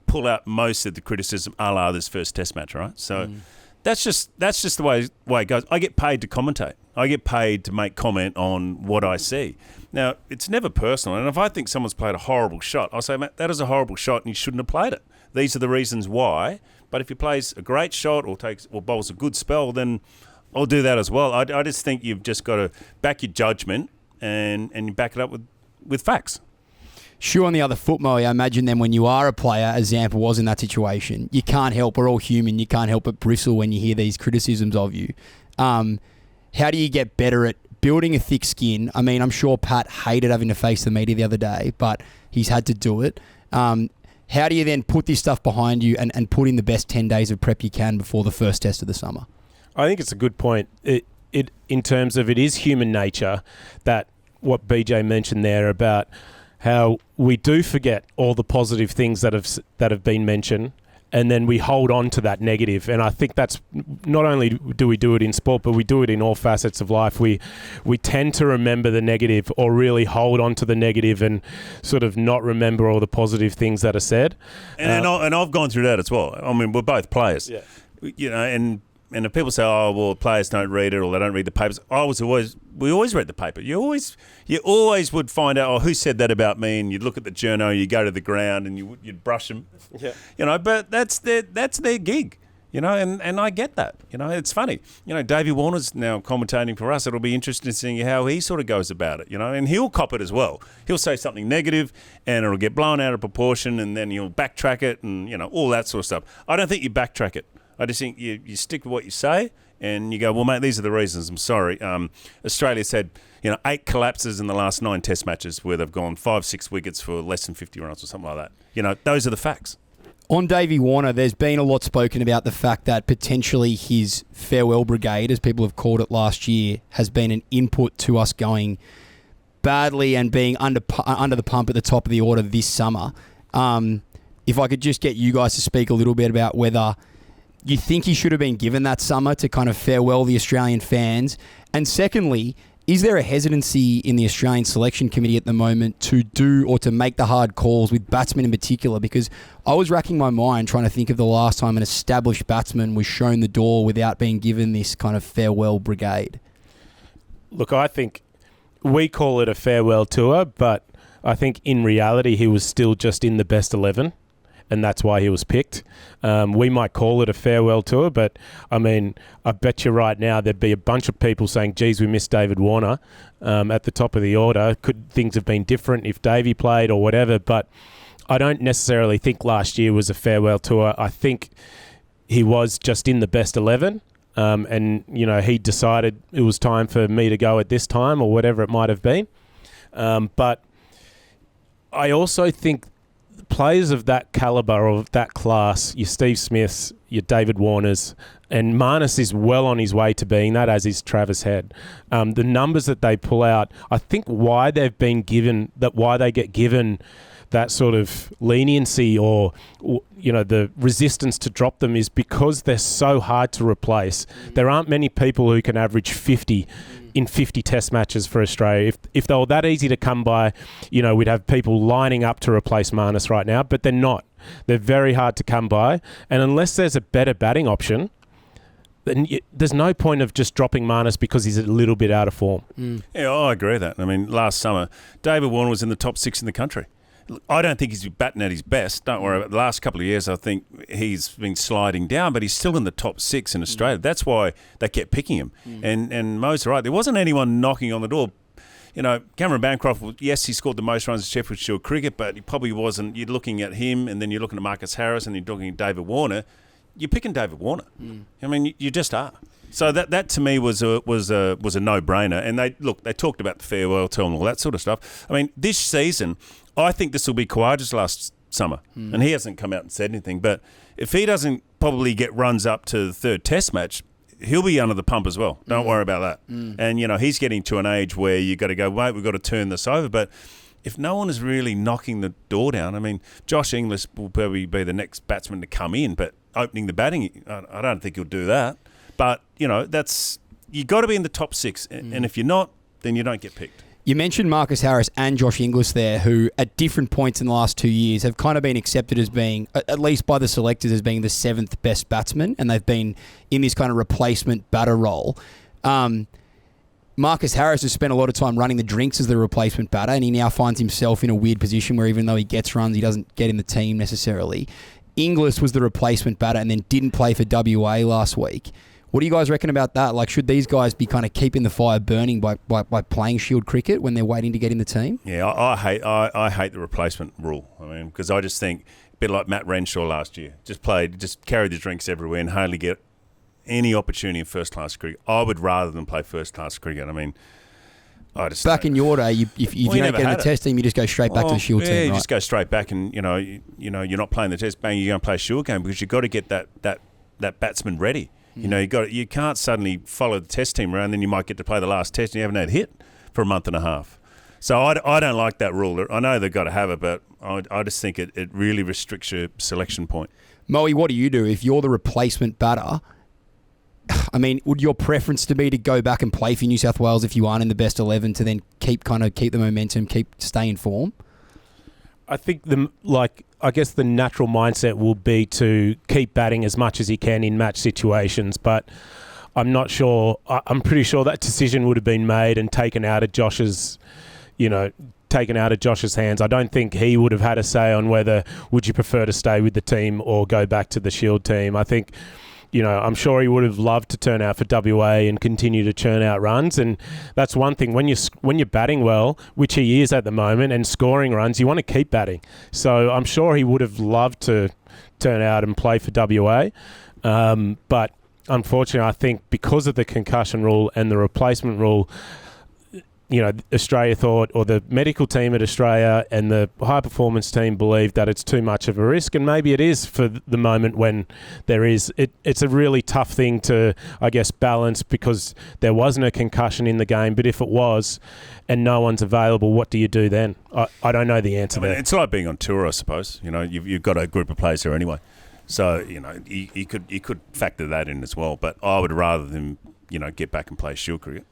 pull out most of the criticism a la this first test match, right? So that's just the way it goes. I get paid to commentate. I get paid to make comment on what I see. Now, it's never personal. And if I think someone's played a horrible shot, I'll say, mate, that is a horrible shot and you shouldn't have played it. These are the reasons why. But if he plays a great shot or bowls a good spell, then I'll do that as well. I just think you've just got to back your judgment and you back it up with facts. Sure, on the other foot, Mo, I imagine then when you are a player, as Zampa was in that situation, you can't help, we're all human, you can't help but bristle when you hear these criticisms of you. How do you get better at building a thick skin? I mean, I'm sure Pat hated having to face the media the other day, but he's had to do it. How do you then put this stuff behind you and put in the best 10 days of prep you can before the first test of the summer? I think it's a good point. It in terms of it is human nature, that what BJ mentioned there about how we do forget all the positive things that have been mentioned, and then we hold on to that negative. And I think that's not only do we do it in sport, but we do it in all facets of life. We tend to remember the negative, or really hold on to the negative, and sort of not remember all the positive things that are said. And I've gone through that as well. I mean, we're both players, and if people say, "Oh, well, players don't read it or they don't read the papers," we always read the paper. You always would find out, oh, who said that about me, and you'd look at the journo, you go to the ground, and you'd brush them. Yeah. But that's their gig. And I get that. It's funny. Davey Warner's now commentating for us. It'll be interesting seeing how he sort of goes about it. And he'll cop it as well. He'll say something negative, and it'll get blown out of proportion, and then he'll backtrack it, and all that sort of stuff. I don't think you backtrack it. I just think you stick with what you say, and you go, well, mate, these are the reasons. I'm sorry. Australia's had 8 collapses in the last 9 Test matches where they've gone 5-6 wickets for less than 50 runs or something like that. Those are the facts. On Davey Warner, there's been a lot spoken about the fact that potentially his farewell brigade, as people have called it last year, has been an input to us going badly and being under the pump at the top of the order this summer. If I could just get you guys to speak a little bit about whether you think he should have been given that summer to kind of farewell the Australian fans? And secondly, is there a hesitancy in the Australian selection committee at the moment to do or to make the hard calls with batsmen in particular? Because I was racking my mind trying to think of the last time an established batsman was shown the door without being given this kind of farewell brigade. Look, I think we call it a farewell tour, but I think in reality he was still just in the best 11. And that's why he was picked. We might call it a farewell tour, but I mean, I bet you right now there'd be a bunch of people saying, geez, we missed David Warner at the top of the order. Could things have been different if Davey played or whatever? But I don't necessarily think last year was a farewell tour. I think he was just in the best 11. And, he decided it was time for me to go at this time or whatever it might have been. But I also think players of that calibre or of that class, your Steve Smiths, your David Warners, and Marnus is well on his way to being that, as is Travis Head. The numbers that they pull out, I think why they get given that sort of leniency or the resistance to drop them is because they're so hard to replace. There aren't many people who can average 50 in 50 Test matches for Australia. If they were that easy to come by, we'd have people lining up to replace Marnus right now, but they're not. They're very hard to come by, and unless there's a better batting option, then there's no point of just dropping Marnus because he's a little bit out of form. Yeah, I agree with that. I mean, last summer, David Warner was in the top 6 in the country. I don't think he's batting at his best. Don't worry about the last couple of years. I think he's been sliding down, but he's still in the top 6 in Australia. That's why they kept picking him. And Mo's right. There wasn't anyone knocking on the door. Cameron Bancroft, yes, he scored the most runs in Sheffield Shield cricket, but he probably wasn't. You're looking at him, and then you're looking at Marcus Harris, and you're looking at David Warner. You're picking David Warner. I mean, you just are. So that to me was a no-brainer. And they talked about the farewell tour and all that sort of stuff. I mean, this season, I think this will be Khawaja's last summer, and he hasn't come out and said anything. But if he doesn't probably get runs up to the 3rd Test match, he'll be under the pump as well. Don't worry about that. And he's getting to an age where you got to go, wait, we've got to turn this over. But if no one is really knocking the door down, I mean, Josh Inglis will probably be the next batsman to come in, but opening the batting, I don't think he'll do that. But that's you got to be in the top 6, and if you're not, then you don't get picked. You mentioned Marcus Harris and Josh Inglis there, who at different points in the last 2 years have kind of been accepted as being, at least by the selectors, as being the 7th best batsman, and they've been in this kind of replacement batter role. Marcus Harris has spent a lot of time running the drinks as the replacement batter, and he now finds himself in a weird position where even though he gets runs, he doesn't get in the team necessarily. Inglis was the replacement batter and then didn't play for WA last week. What do you guys reckon about that? Like, should these guys be kind of keeping the fire burning by playing Shield cricket when they're waiting to get in the team? Yeah, I hate the replacement rule. I mean, because I just think a bit like Matt Renshaw last year, just carried the drinks everywhere and hardly get any opportunity in first-class cricket. I would rather than play first-class cricket. I mean, back in your day, if you don't get in the Test team, you just go straight back to the Shield team, right? Yeah, you just go straight back, and you're not playing the Test. Bang, you're going to play a Shield game because you've got to get that batsman ready. You can't suddenly follow the Test team around, then you might get to play the last Test and you haven't had a hit for a month and a half. So I don't like that rule. I know they've got to have it, but I just think it really restricts your selection point. Moe, what do you do if you're the replacement batter? I mean, would your preference to be to go back and play for New South Wales if you aren't in the best 11 to then keep the momentum, stay in form? I think I guess the natural mindset will be to keep batting as much as he can in match situations, but I'm not sure. I'm pretty sure that decision would have been made and taken out of Josh's hands. I don't think he would have had a say on whether would you prefer to stay with the team or go back to the Shield team. I think, I'm sure he would have loved to turn out for WA and continue to churn out runs. And that's one thing. When you're batting well, which he is at the moment, and scoring runs, you want to keep batting. So I'm sure he would have loved to turn out and play for WA. But unfortunately, I think because of the concussion rule and the replacement rule, Australia thought, or the medical team at Australia and the high performance team believed that it's too much of a risk, and maybe it is for the moment when there is. It's a really tough thing to, I guess, balance, because there wasn't a concussion in the game, but if it was and no one's available, what do you do then? I don't know the answer there. It's like being on tour, I suppose. You've got a group of players there anyway. So, you could factor that in as well, but I would rather them, get back and play Shield cricket.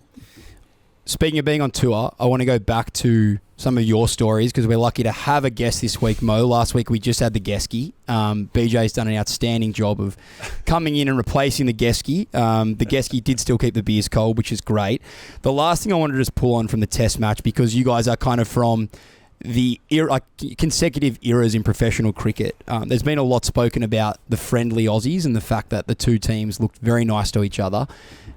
Speaking of being on tour, I want to go back to some of your stories, because we're lucky to have a guest this week, Mo. Last week we just had the Gesky. BJ's done an outstanding job of coming in and replacing the Gesky. The Gesky did still keep the beers cold, which is great. The last thing I wanted to just pull on from the Test match, because you guys are kind of from the consecutive eras in professional cricket. There's been a lot spoken about the friendly Aussies and the fact that the two teams looked very nice to each other.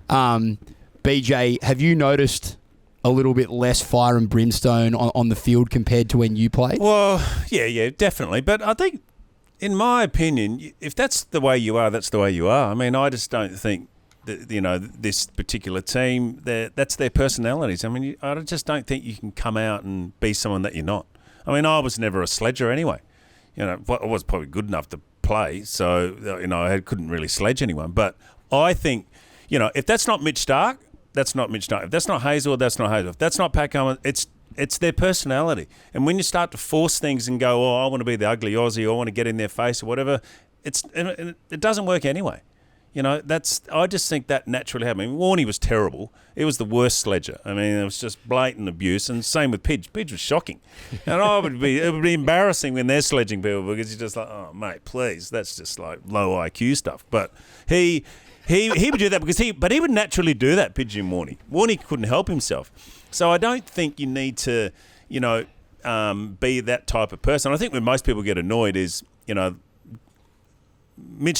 BJ, have you noticed a little bit less fire and brimstone on the field compared to when you played? Well, yeah, definitely. But I think, in my opinion, if that's the way you are, that's the way you are. I mean, I just don't think that, this particular team, that's their personalities. I mean, I just don't think you can come out and be someone that you're not. I mean, I was never a sledger anyway. I was probably good enough to play, so, I couldn't really sledge anyone. But I think, if that's not Mitch Starc, that's not Mitch Starc. If that's not Hazel, that's not Hazel. If that's not Pat Cummins, it's their personality. And when you start to force things and go, I want to be the ugly Aussie, or I want to get in their face or whatever, it doesn't work anyway. I just think that naturally happened. I mean, Warney was terrible. He was the worst sledger. I mean, it was just blatant abuse. And same with Pidge. Pidge was shocking. And it would be embarrassing when they're sledging people, because you're just like, oh, mate, please. That's just like low IQ stuff. But he would do that but he would naturally do that, Pidge and Warney. Warney couldn't help himself. So I don't think you need to, be that type of person. I think when most people get annoyed is, Mitch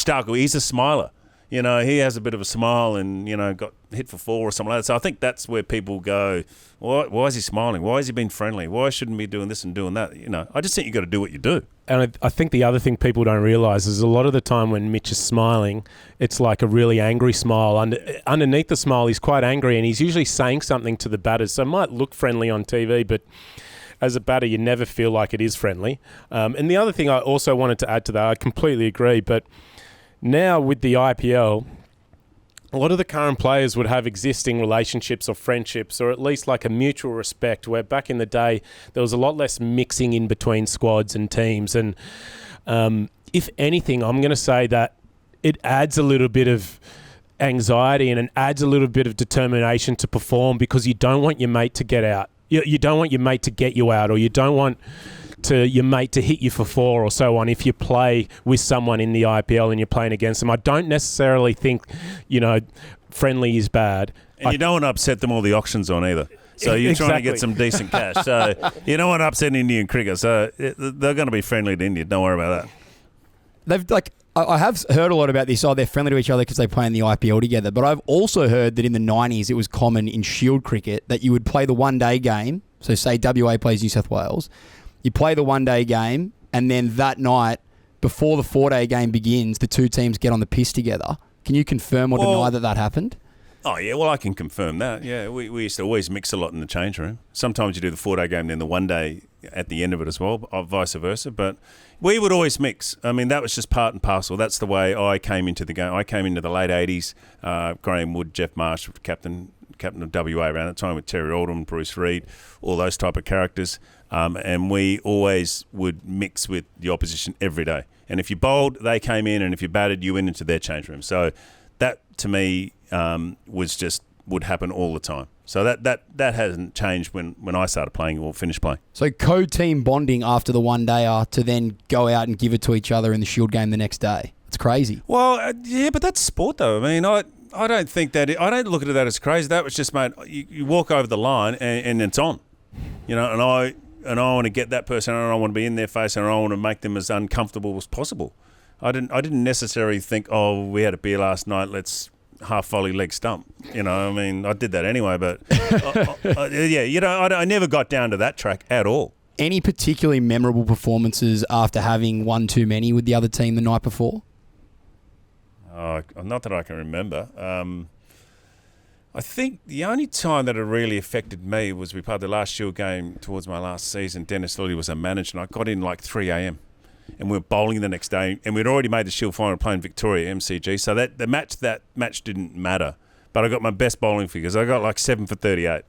Starc, he's a smiler. He has a bit of a smile and, got hit for 4 or something like that. So I think that's where people go, why is he smiling? Why has he been friendly? Why shouldn't he be doing this and doing that? I just think you've got to do what you do. And I think the other thing people don't realise is a lot of the time when Mitch is smiling, it's like a really angry smile. Underneath the smile, he's quite angry, and he's usually saying something to the batters. So it might look friendly on TV, but as a batter, you never feel like it is friendly. And the other thing I also wanted to add to that, I completely agree, but now with the IPL, a lot of the current players would have existing relationships or friendships, or at least like a mutual respect, where back in the day there was a lot less mixing in between squads and teams. And if anything, I'm going to say that it adds a little bit of anxiety and it adds a little bit of determination to perform, because you don't want your mate to get out. You don't want your mate to get you out, or you don't want your mate to hit you for 4 or so on if you play with someone in the IPL and you're playing against them. I don't necessarily think, friendly is bad. And you don't want to upset them all the auctions on either. So you're trying to get some decent cash. So you don't want to upset Indian cricket. So they're going to be friendly to India. Don't worry about that. I have heard a lot about this. They're friendly to each other because they play in the IPL together. But I've also heard that in the 90s, it was common in Shield cricket that you would play the one-day game. So say WA plays New South Wales. You play the one-day game, and then that night, before the 4-day game begins, the two teams get on the piss together. Can you confirm or deny that happened? Oh, yeah, well, I can confirm that. Yeah, we used to always mix a lot in the change room. Sometimes you do the 4-day game, then the 1-day at the end of it as well, or vice versa. But we would always mix. I mean, that was just part and parcel. That's the way I came into the game. I came into the late 80s. Graham Wood, Jeff Marsh, captain captain of WA around that time with Terry Oldham, Bruce Reid, all those type of characters. And we always would mix with the opposition every day. And if you bowled, they came in, and if you batted, you went into their change room. So that, to me, would happen all the time. So that hasn't changed when I started playing or finished playing. So co-team bonding after the one-dayer to then go out and give it to each other in the Shield game the next day. It's crazy. Well, yeah, but that's sport, though. I mean, I don't think that... I don't look at that as crazy. That was just, mate, you walk over the line and it's on. You know, and I want to get that person, and I want to be in their face, and I want to make them as uncomfortable as possible. I didn't necessarily think, oh, we had a beer last night, let's half volley leg stump. You know, I mean, I did that anyway, but yeah, you know, I never got down to that track at all. Any particularly memorable performances after having one too many with the other team the night before? Not that I can remember. I think the only time that it really affected me was we played the last Shield game towards my last season. Dennis Lilly was our manager, and I got in like 3 a.m. and we were bowling the next day, and we'd already made the Shield final playing Victoria MCG. So that match didn't matter, but I got my best bowling figures. I got like 7 for 38,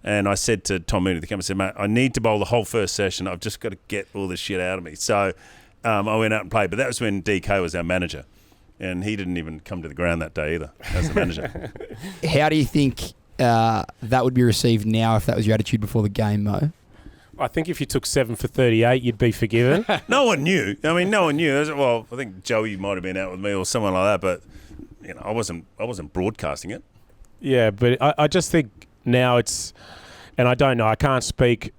and I said to Tom Mooney, the captain, I said, mate, I need to bowl the whole first session. I've just got to get all this shit out of me. So I went out and played, but that was when DK was our manager. And he didn't even come to the ground that day either as the manager. How do you think that would be received now if that was your attitude before the game, Mo? I think if you took 7 for 38, you'd be forgiven. No one knew. I mean, no one knew. Well, I think Joey might have been out with me or someone like that, but you know, I wasn't broadcasting it. Yeah, but I just think now it's, and I don't know, I can't speak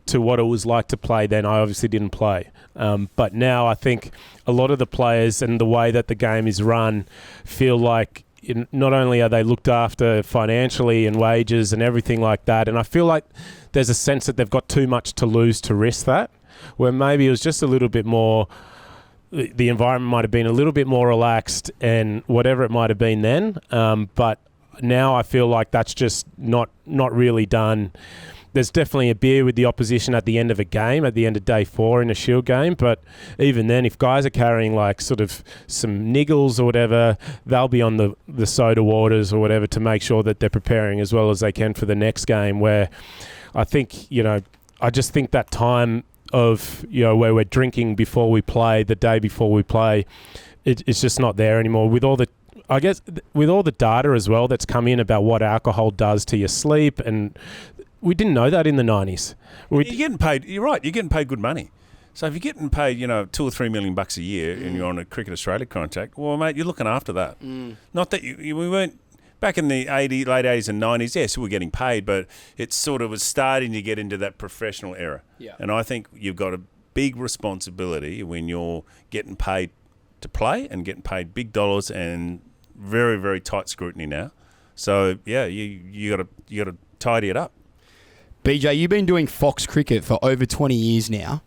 to what it was like to play then. I obviously didn't play. But now I think a lot of the players and the way that the game is run feel like not only are they looked after financially and wages and everything like that, and I feel like there's a sense that they've got too much to lose to risk that, where maybe it was just a little bit more, the environment might have been a little bit more relaxed and whatever it might have been then. But now I feel like that's just not really done. There's definitely a beer with the opposition at the end of a game, at the end of day 4 in a Shield game. But even then, if guys are carrying like sort of some niggles or whatever, they'll be on the soda waters or whatever to make sure that they're preparing as well as they can for the next game. Where I think, you know, I just think that time of, you know, where we're drinking before we play, the day before we play, it's just not there anymore. With all the data as well that's come in about what alcohol does to your sleep, and we didn't know that in the 90s. You're getting paid. You're right. You're getting paid good money. So if you're getting paid, you know, $2 or $3 million a year, and you're on a Cricket Australia contract, well, mate, you're looking after that. Not that we weren't back in the late 80s and 90s. Yes, we were getting paid, but it sort of was starting to get into that professional era. Yeah. And I think you've got a big responsibility when you're getting paid to play and getting paid big dollars and very, very tight scrutiny now. So yeah, you got to tidy it up. BJ, you've been doing Fox cricket for over 20 years now.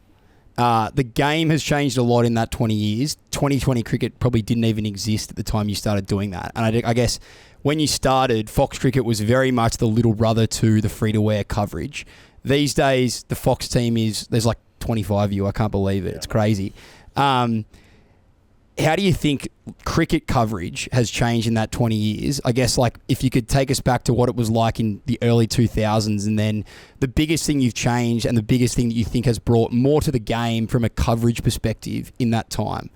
The game has changed a lot in that 20 years. 2020 cricket probably didn't even exist at the time you started doing that. And I guess when you started, Fox cricket was very much the little brother to the free-to-air coverage. These days, the Fox team there's like 25 of you. I can't believe it. It's crazy. How do you think cricket coverage has changed in that 20 years? I guess, like, if you could take us back to what it was like in the early 2000s, and then the biggest thing you've changed and the biggest thing that you think has brought more to the game from a coverage perspective in that time.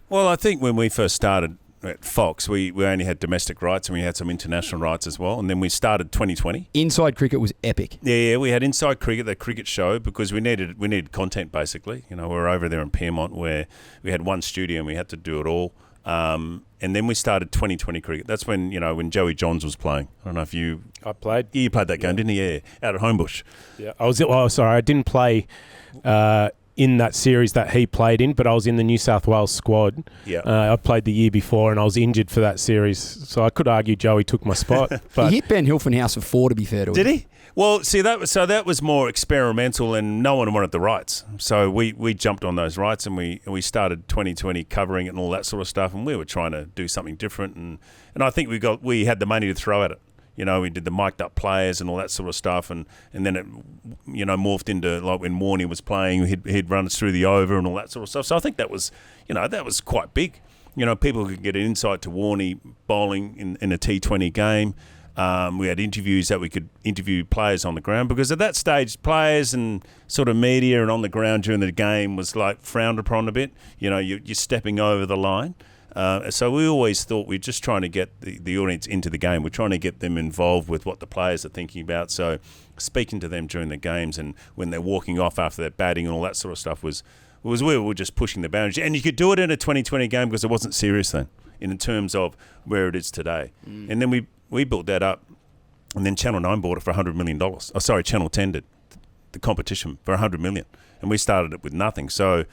Well, I think when we first started at Fox, we only had domestic rights and we had some international rights as well. And then we started 2020. Inside Cricket was epic. Yeah, we had Inside Cricket, the cricket show, because we needed content, basically. You know, we were over there in Piermont where we had one studio and we had to do it all. And then we started 2020 Cricket. That's when, you know, when Joey Johns was playing. I don't know if you... I played. You played that game, didn't you? Yeah, out at Homebush. Yeah, I didn't play... in that series that he played in, but I was in the New South Wales squad. Yeah, I played the year before and I was injured for that series, so I could argue Joey took my spot. But he hit Ben Hilfenhaus for 4, to be fair to him. Did he? Well, see, that was more experimental and no one wanted the rights. So we jumped on those rights and we started 2020 covering it and all that sort of stuff, and we were trying to do something different, and I think we had the money to throw at it. You know, we did the mic'd up players and all that sort of stuff, and then it, you know, morphed into, like, when Warney was playing, he'd run us through the over and all that sort of stuff. So I think that was quite big. You know, people could get an insight to Warney bowling in a T20 game. We had interviews that we could interview players on the ground, because at that stage, players and sort of media and on the ground during the game was like frowned upon a bit. You're stepping over the line. So we always thought we're just trying to get the audience into the game. We're trying to get them involved with what the players are thinking about. So speaking to them during the games and when they're walking off after their batting and all that sort of stuff was we were just pushing the boundaries. And you could do it in a 2020 game because it wasn't serious then in terms of where it is today. And then we built that up, and then Channel 9 bought it for $100 million. Oh, sorry, Channel 10 did the competition for $100 million. And we started it with nothing. So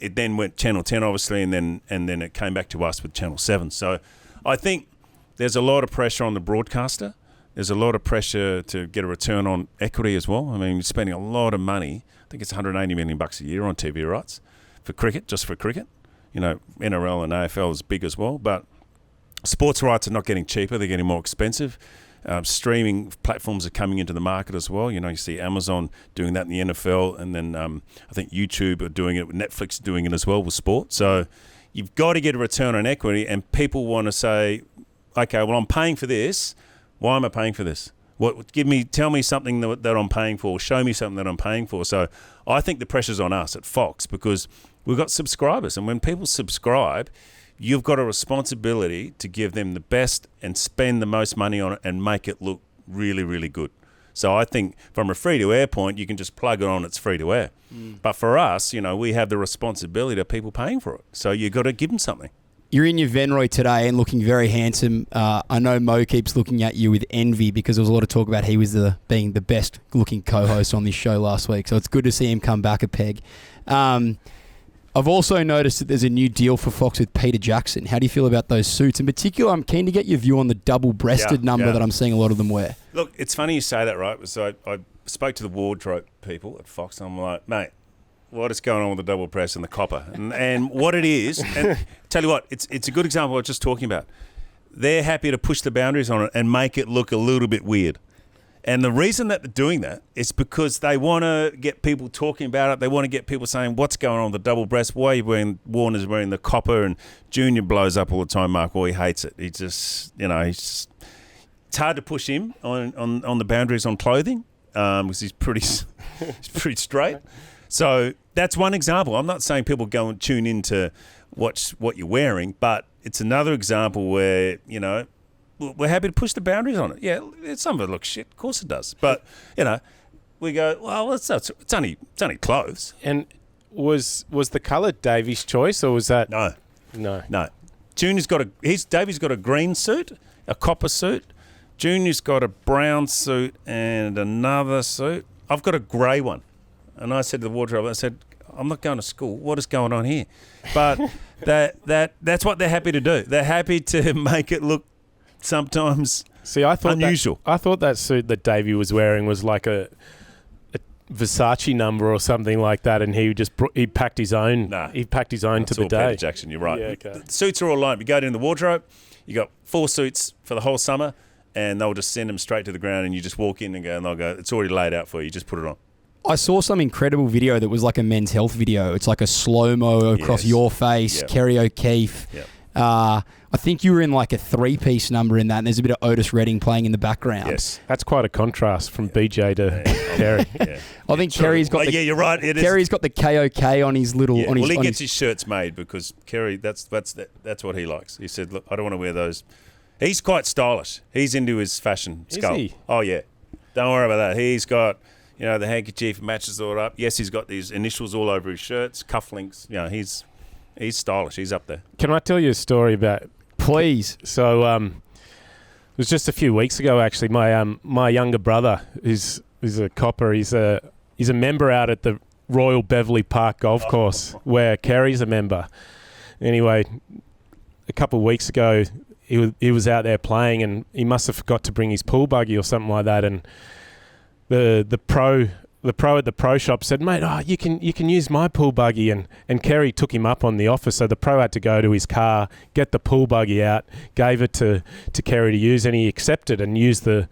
it then went Channel 10, obviously, and then it came back to us with Channel 7. So I think there's a lot of pressure on the broadcaster. There's a lot of pressure to get a return on equity as well. I mean, you're spending a lot of money. I think it's $180 million a year on TV rights for cricket, just for cricket. NRL and AFL is big as well. But sports rights are not getting cheaper. They're getting more expensive. Streaming platforms are coming into the market as well. You see Amazon doing that in the NFL, and then I think YouTube are doing it, Netflix doing it as well with sport. So you've got to get a return on equity, and people want to say, okay, well, I'm paying for this. Why am I paying for this? Tell me something that I'm paying for. Show me something that I'm paying for. So I think the pressure's on us at Fox because we've got subscribers, and when people subscribe, you've got a responsibility to give them the best and spend the most money on it and make it look really, really good. So I think from a free-to-air point, you can just plug it on, it's free-to-air. But for us, we have the responsibility of people paying for it. So you've got to give them something. You're in your Venroy today and looking very handsome. I know Mo keeps looking at you with envy because there was a lot of talk about he was being the best-looking co-host on this show last week. So it's good to see him come back a peg. I've also noticed that there's a new deal for Fox with Peter Jackson. How do you feel about those suits? In particular, I'm keen to get your view on the double-breasted number that I'm seeing a lot of them wear. Look, it's funny you say that, right? So I spoke to the wardrobe people at Fox, and I'm like, mate, what is going on with the double breast and the copper? And what it is, and tell you what, it's a good example of what I was just talking about. They're happy to push the boundaries on it and make it look a little bit weird. And the reason that they're doing that is because they want to get people talking about it. They want to get people saying, what's going on with the double breast? Why are you wearing, Warner's wearing the copper? And Junior blows up all the time, Mark. Well, he hates it. He just, it's hard to push him on the boundaries on clothing because he's pretty straight. So that's one example. I'm not saying people go and tune in to watch what you're wearing, but it's another example where, we're happy to push the boundaries on it. Yeah, some of it looks shit. Of course it does. But, we go, well, it's only clothes. And was the colour Davey's choice, or was that... No. Junior's Davey's got a green suit, a copper suit. Junior's got a brown suit and another suit. I've got a grey one. And I said to the wardrobe, I'm not going to school. What is going on here? But that's what they're happy to do. They're happy to make it look sometimes unusual. I thought that suit that Davey was wearing was like a Versace number or something like that, and he packed his own. He packed his own to the day. Peter Jackson, you're right. Yeah, okay. The suits are all lined. You go down the wardrobe, you got 4 suits for the whole summer, and they'll just send them straight to the ground, and you just walk in and they'll go, it's already laid out for you. You just put it on. I saw some incredible video that was like a men's health video. It's like a slow-mo across your face, Kerry O'Keefe. Yep. I think you were in like a 3-piece number in that, and there's a bit of Otis Redding playing in the background. Yes. That's quite a contrast from BJ to Kerry. Yeah. I think Kerry's got you're right. It Kerry's got the KOK on his little... Yeah. He gets his shirts made because Kerry, that's what he likes. He said, look, I don't want to wear those. He's quite stylish. He's into his fashion skull. Is he? Oh, yeah. Don't worry about that. He's got... the handkerchief matches all up. Yes, he's got these initials all over his shirts, cufflinks. He's stylish. He's up there. Can I tell you a story about... Please. So, it was just a few weeks ago, actually. My younger brother is a copper. He's a member out at the Royal Beverley Park Golf Course where Kerry's a member. Anyway, a couple of weeks ago, he was out there playing, and he must have forgot to bring his pool buggy or something like that, and the pro at the pro shop said, mate, you can use my pool buggy, and Kerry took him up on the offer, so the pro had to go to his car, get the pool buggy out, gave it to Kerry to use, and he accepted and used the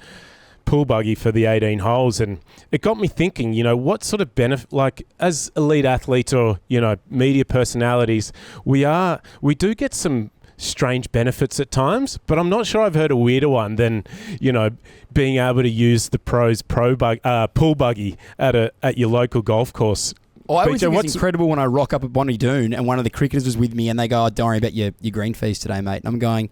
pool buggy for the 18 holes. And it got me thinking, what sort of benefit, like as elite athletes or media personalities, we do get some strange benefits at times, but I'm not sure I've heard a weirder one than, being able to use the pros pool buggy at your local golf course. I always think it's incredible when I rock up at Bonnie Doon and one of the cricketers was with me and they go, don't worry about your green fees today, mate. And I'm going,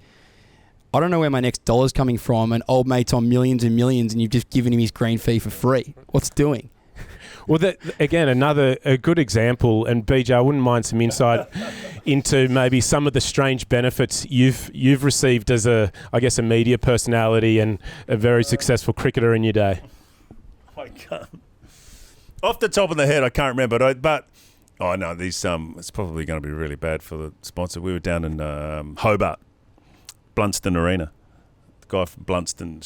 I don't know where my next dollar's coming from, and old mate's on millions and millions and you've just given him his green fee for free. What's it doing? Well, again, a good example, and BJ, I wouldn't mind some insight into maybe some of the strange benefits you've received as a media personality and a very successful cricketer in your day. I can't. Off the top of the head, I can't remember, it's probably going to be really bad for the sponsor. We were down in Hobart, Blunston Arena. The guy from Blunston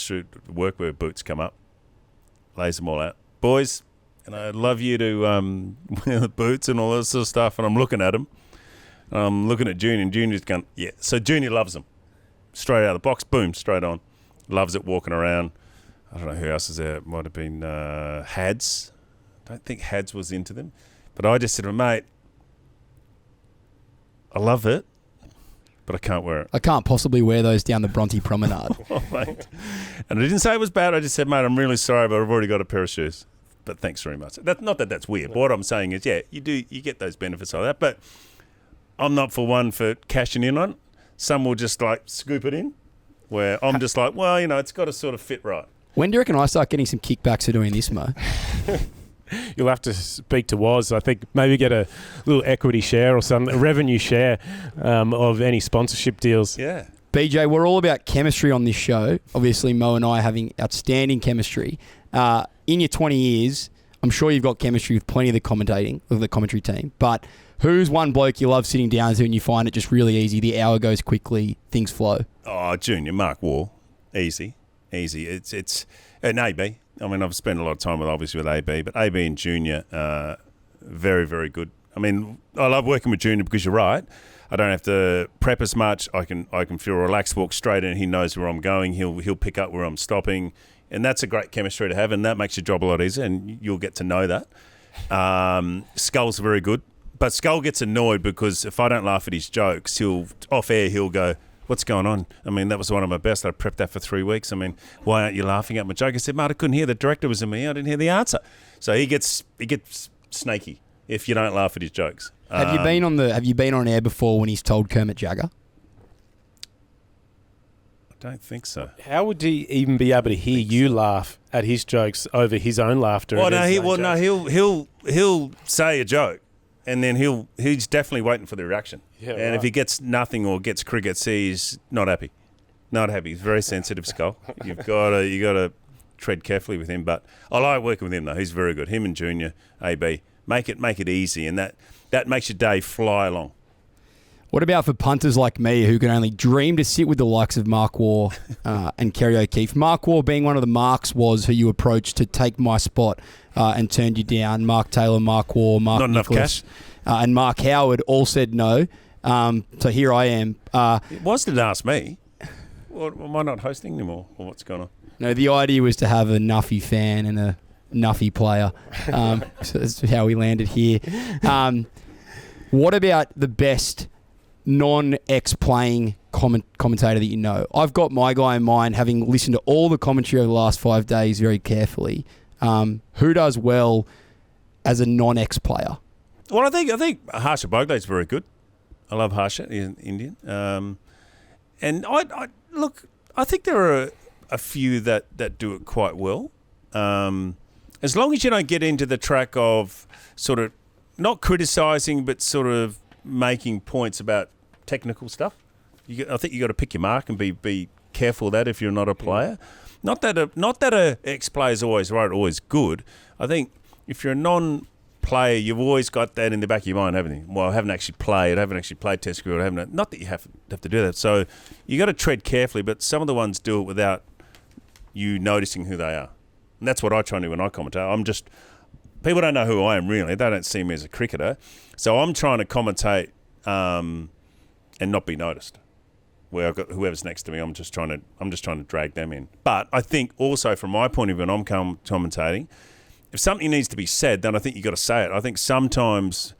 workwear boots come up, lays them all out. Boys, and I'd love you to wear the boots and all that sort of stuff. And I'm looking at him. I'm looking at Junior, and Junior's going, yeah. So Junior loves them. Straight out of the box, boom, straight on. Loves it walking around. I don't know who else is there. It might have been Hads. I don't think Hads was into them. But I just said to him, mate, I love it, but I can't wear it. I can't possibly wear those down the Bronte Promenade. Oh, mate. And I didn't say it was bad. I just said, mate, I'm really sorry, but I've already got a pair of shoes. But thanks very much. Not that that's weird. But what I'm saying is, yeah, you get those benefits like that. But I'm not for one for cashing in on it. Some will just like scoop it in, where I'm just like, well, it's got to sort of fit right. When do you reckon I start getting some kickbacks for doing this, Mo? You'll have to speak to Woz. I think maybe get a little equity share or some revenue share of any sponsorship deals. Yeah. BJ, we're all about chemistry on this show. Obviously, Mo and I are having outstanding chemistry. In your 20 years, I'm sure you've got chemistry with plenty of the commentary team. But who's one bloke you love sitting down to and you find it just really easy? The hour goes quickly, things flow. Oh, Junior, Mark Waugh. Easy. It's an AB. I mean, I've spent a lot of time with AB, but AB and Junior are very, very good. I mean, I love working with Junior because you're right. I don't have to prep as much. I can feel relaxed, walk straight in. He knows where I'm going. He'll pick up where I'm stopping. And that's a great chemistry to have, and that makes your job a lot easier, and you'll get to know that. Skull's very good, but Skull gets annoyed because if I don't laugh at his jokes, he'll go, what's going on? I mean, that was one of my best. I prepped that for 3 weeks. I mean, why aren't you laughing at my joke? I said, mate, I couldn't hear. The director was in me. I didn't hear the answer. So he gets snaky if you don't laugh at his jokes. Have you been on air before when he's told Kermit Jagger? I don't think so. How would he even be able to hear you laugh at his jokes over his own laughter? He'll say a joke, and then he's definitely waiting for the reaction. Yeah, and if he gets nothing or gets crickets, he's not happy. Not happy. He's very sensitive, Skull. You got to tread carefully with him. But I like working with him though. He's very good. Him and Junior, AB, make it easy, and that makes your day fly along. What about for punters like me who can only dream to sit with the likes of Mark Waugh and Kerry O'Keefe? Mark Waugh being one of the Marks was who you approached to take my spot and turned you down. Mark Taylor, Mark Waugh, Mark Not enough Nicholas, cash. And Mark Howard all said no. So here I am. It was to ask me. Well, am I not hosting anymore? Or what's going on? No, the idea was to have a Nuffy fan and a Nuffy player. So that's how we landed here. What about the best non-ex-playing commentator that you know? I've got my guy in mind, having listened to all the commentary over the last 5 days very carefully. Who does well as a non-ex-player? Well, I think Harsha Bogle's very good. I love Harsha, he's Indian. And I think there are a few that do it quite well. As long as you don't get into the track of sort of not criticising, but sort of making points about technical stuff. I think you got to pick your mark and be careful of that if you're not a player. Not that a ex-player is always right, always good. I think if you're a non-player, you've always got that in the back of your mind, haven't you? Well, I haven't actually played Test cricket. Not that you have to do that. So you got to tread carefully. But some of the ones do it without you noticing who they are, and that's what I try and do when I commentate. People don't know who I am really. They don't see me as a cricketer. So I'm trying to commentate and not be noticed. Where I've got whoever's next to me, I'm just trying to drag them in. But I think also from my point of view, when I'm commentating, if something needs to be said, then I think you got to say it. I think sometimes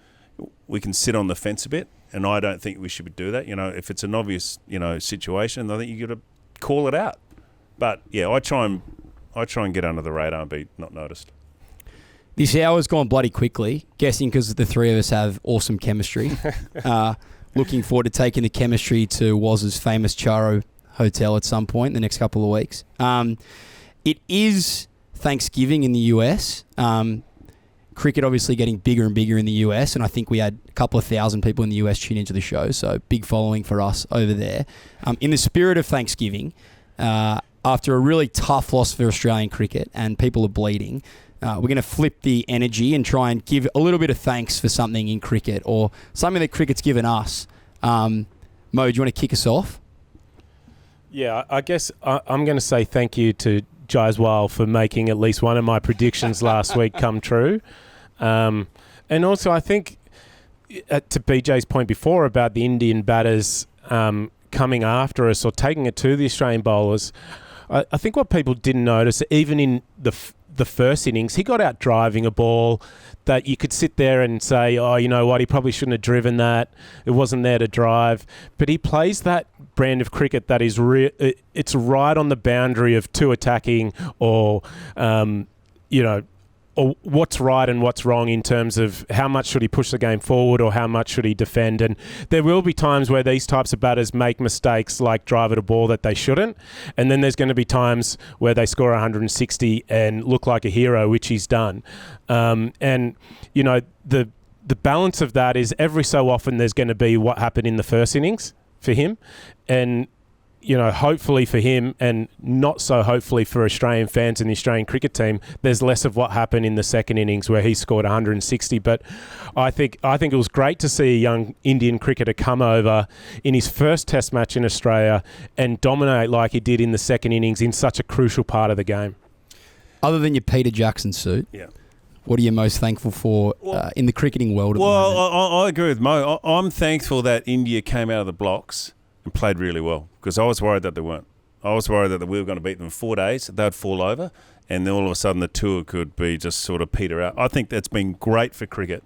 we can sit on the fence a bit and I don't think we should do that. If it's an obvious, situation, I think you got to call it out. But yeah, I try and get under the radar and be not noticed. This hour's gone bloody quickly, guessing because the three of us have awesome chemistry. Looking forward to taking the chemistry to Waz's famous Charo Hotel at some point in the next couple of weeks. It is Thanksgiving in the US. Cricket obviously getting bigger and bigger in the US, and I think we had a couple of thousand people in the US tune into the show, so big following for us over there. In the spirit of Thanksgiving, after a really tough loss for Australian cricket and people are bleeding, we're going to flip the energy and try and give a little bit of thanks for something in cricket or something that cricket's given us. Mo, do you want to kick us off? Yeah, I guess I'm going to say thank you to Jaiswal for making at least one of my predictions last week come true. And also, I think, to BJ's point before about the Indian batters coming after us or taking it to the Australian bowlers, I think what people didn't notice, even in the first innings, he got out driving a ball that you could sit there and say, oh, you know what, he probably shouldn't have driven that. It wasn't there to drive. But he plays that brand of cricket that is it's right on the boundary of two attacking or, or what's right and what's wrong in terms of how much should he push the game forward or how much should he defend. And there will be times where these types of batters make mistakes like drive at a ball that they shouldn't. And then there's going to be times where they score 160 and look like a hero, which he's done. The balance of that is every so often there's going to be what happened in the first innings for him. And hopefully for him and not so hopefully for Australian fans and the Australian cricket team, there's less of what happened in the second innings where he scored 160. But I think it was great to see a young Indian cricketer come over in his first test match in Australia and dominate like he did in the second innings in such a crucial part of the game. Other than your Peter Jackson suit, yeah, what are you most thankful for in the cricketing world at the moment? I agree with Mo. I'm thankful that India came out of the blocks and played really well because I was worried that they weren't. I was worried that we were going to beat them in 4 days, they'd fall over, and then all of a sudden the tour could be just sort of peter out. I think that's been great for cricket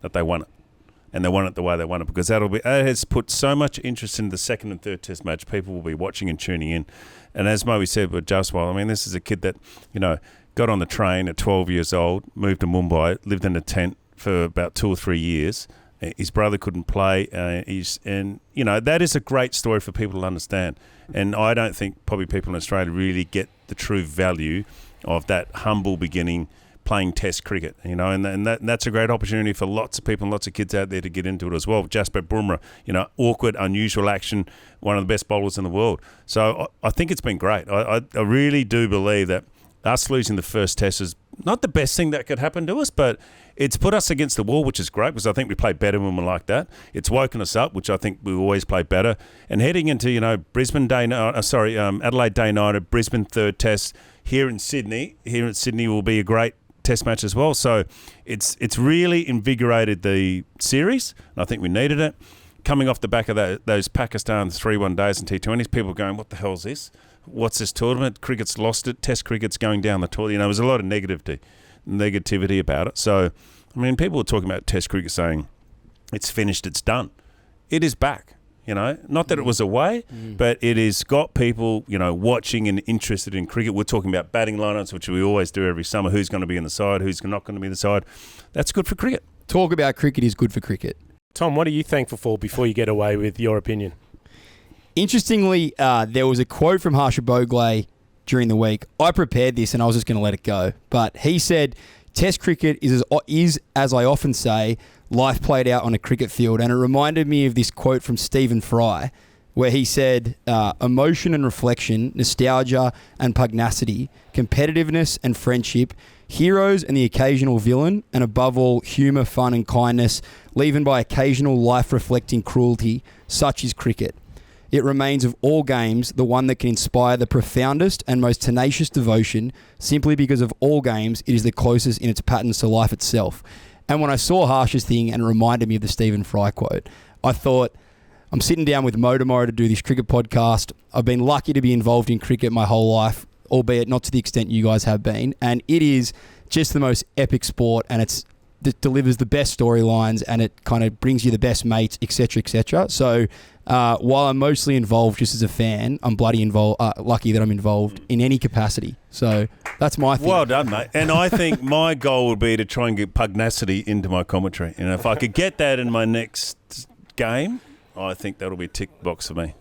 that they won it, and they won it the way they won it because that has put so much interest in the second and third test match. People will be watching and tuning in. And as Moe said with Jasprit, this is a kid that, got on the train at 12 years old, moved to Mumbai, lived in a tent for about 2 or 3 years. His brother couldn't play. That is a great story for people to understand. And I don't think probably people in Australia really get the true value of that humble beginning playing test cricket, and that's a great opportunity for lots of people and lots of kids out there to get into it as well. Jasprit Bumrah, awkward, unusual action, one of the best bowlers in the world. So I think it's been great. I really do believe that us losing the first test is not the best thing that could happen to us, but it's put us against the wall, which is great because I think we play better when we're like that. It's woken us up, which I think we always play better. And heading into, Adelaide Day night, Brisbane third test here in Sydney. Here in Sydney will be a great test match as well. So it's really invigorated the series. And I think we needed it. Coming off the back of those Pakistan 3-1 days and T20s, people are going, what the hell's this? What's this tournament? Cricket's lost it. Test cricket's going down the toilet. There's a lot of negativity about it. So, people are talking about test cricket saying it's finished, it's done. It is back, Not that it was away, but it has got people, watching and interested in cricket. We're talking about batting lineups, which we always do every summer. Who's going to be in the side? Who's not going to be in the side? That's good for cricket. Talk about cricket is good for cricket. Tom, what are you thankful for before you get away with your opinion? Interestingly, there was a quote from Harsha Bhogle during the week. I prepared this and I was just going to let it go. But he said, Test cricket is, as I often say, life played out on a cricket field. And it reminded me of this quote from Stephen Fry, where he said, emotion and reflection, nostalgia and pugnacity, competitiveness and friendship, heroes and the occasional villain, and above all, humour, fun and kindness, leaven by occasional life-reflecting cruelty, such is cricket. It remains of all games the one that can inspire the profoundest and most tenacious devotion simply because of all games it is the closest in its patterns to life itself. And when I saw Harsha's thing and it reminded me of the Stephen Fry quote, I thought, I'm sitting down with Mo tomorrow to do this cricket podcast. I've been lucky to be involved in cricket my whole life, albeit not to the extent you guys have been. And it is just the most epic sport and it's delivers the best storylines, and it kind of brings you the best mates, etc., etc. So while I'm mostly involved just as a fan, I'm bloody lucky that I'm involved in any capacity. So that's my thing. Well done, mate. And I think my goal would be to try and get pugnacity into my commentary. And if I could get that in my next game, I think that'll be a tick box for me.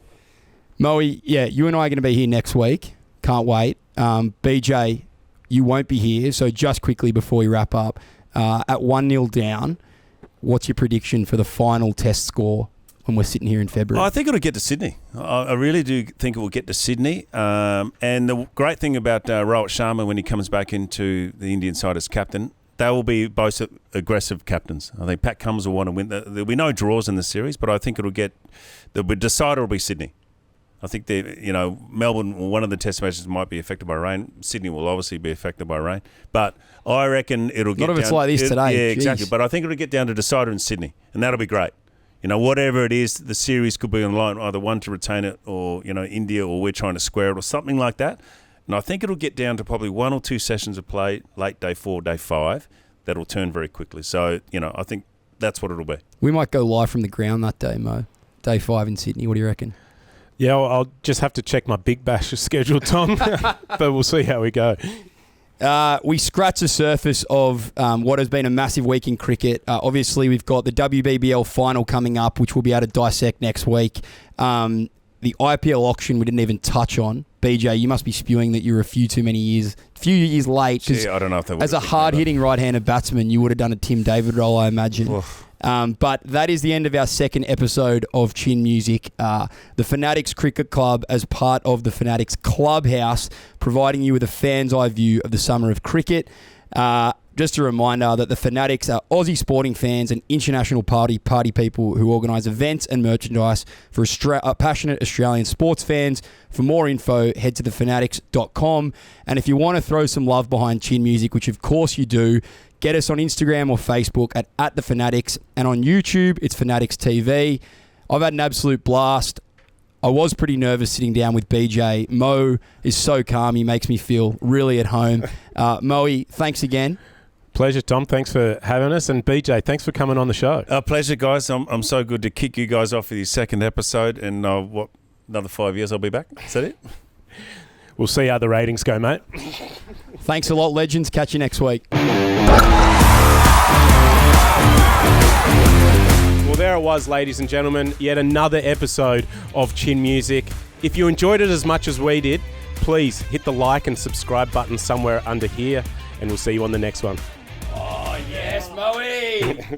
Moe, yeah, you and I are going to be here next week. Can't wait. BJ, you won't be here. So just quickly before we wrap up, at 1-0 down, what's your prediction for the final test score when we're sitting here in February? I think it'll get to Sydney. I really do think it will get to Sydney. And the great thing about Rohit Sharma when he comes back into the Indian side as captain, they will be both aggressive captains. I think Pat Cummins will want to win. There'll be no draws in the series, but I think the decider will be Sydney. I think Melbourne, one of the test matches might be affected by rain. Sydney will obviously be affected by rain. But I reckon it'll get down. Not if it's like this today. Yeah, exactly. But I think it'll get down to decider in Sydney, and that'll be great. Whatever it is, the series could be on the line, either one to retain it or, India, or we're trying to square it or something like that. And I think it'll get down to probably 1 or 2 sessions of play, late day 4, day 5, that'll turn very quickly. So, I think that's what it'll be. We might go live from the ground that day, Mo. Day 5 in Sydney. What do you reckon? Yeah, I'll just have to check my Big Bash schedule, Tom. But we'll see how we go. We scratch the surface of what has been a massive week in cricket. Obviously, we've got the WBBL final coming up, which we'll be able to dissect next week. The IPL auction we didn't even touch on. BJ, you must be spewing that you're a few years late. Gee, I don't know if that as a hard-hitting right-handed batsman, you would have done a Tim David role, I imagine. But that is the end of our second episode of Chin Music. The Fanatics Cricket Club, as part of the Fanatics Clubhouse, providing you with a fan's eye view of the summer of cricket. Just a reminder that the Fanatics are Aussie sporting fans and international party people who organise events and merchandise for passionate Australian sports fans. For more info, head to thefanatics.com. And if you want to throw some love behind Chin Music, which of course you do, get us on Instagram or Facebook at The Fanatics. And on YouTube, it's Fanatics TV. I've had an absolute blast. I was pretty nervous sitting down with BJ. Mo is so calm. He makes me feel really at home. Moe, thanks again. Pleasure, Tom. Thanks for having us. And BJ, thanks for coming on the show. Pleasure, guys. I'm so good to kick you guys off with your second episode. And another 5 years I'll be back. Is that it? We'll see how the ratings go, mate. Thanks a lot, legends. Catch you next week. Well, there it was, ladies and gentlemen. Yet another episode of Chin Music. If you enjoyed it as much as we did, please hit the like and subscribe button somewhere under here, and we'll see you on the next one. Oh, yes, Moe!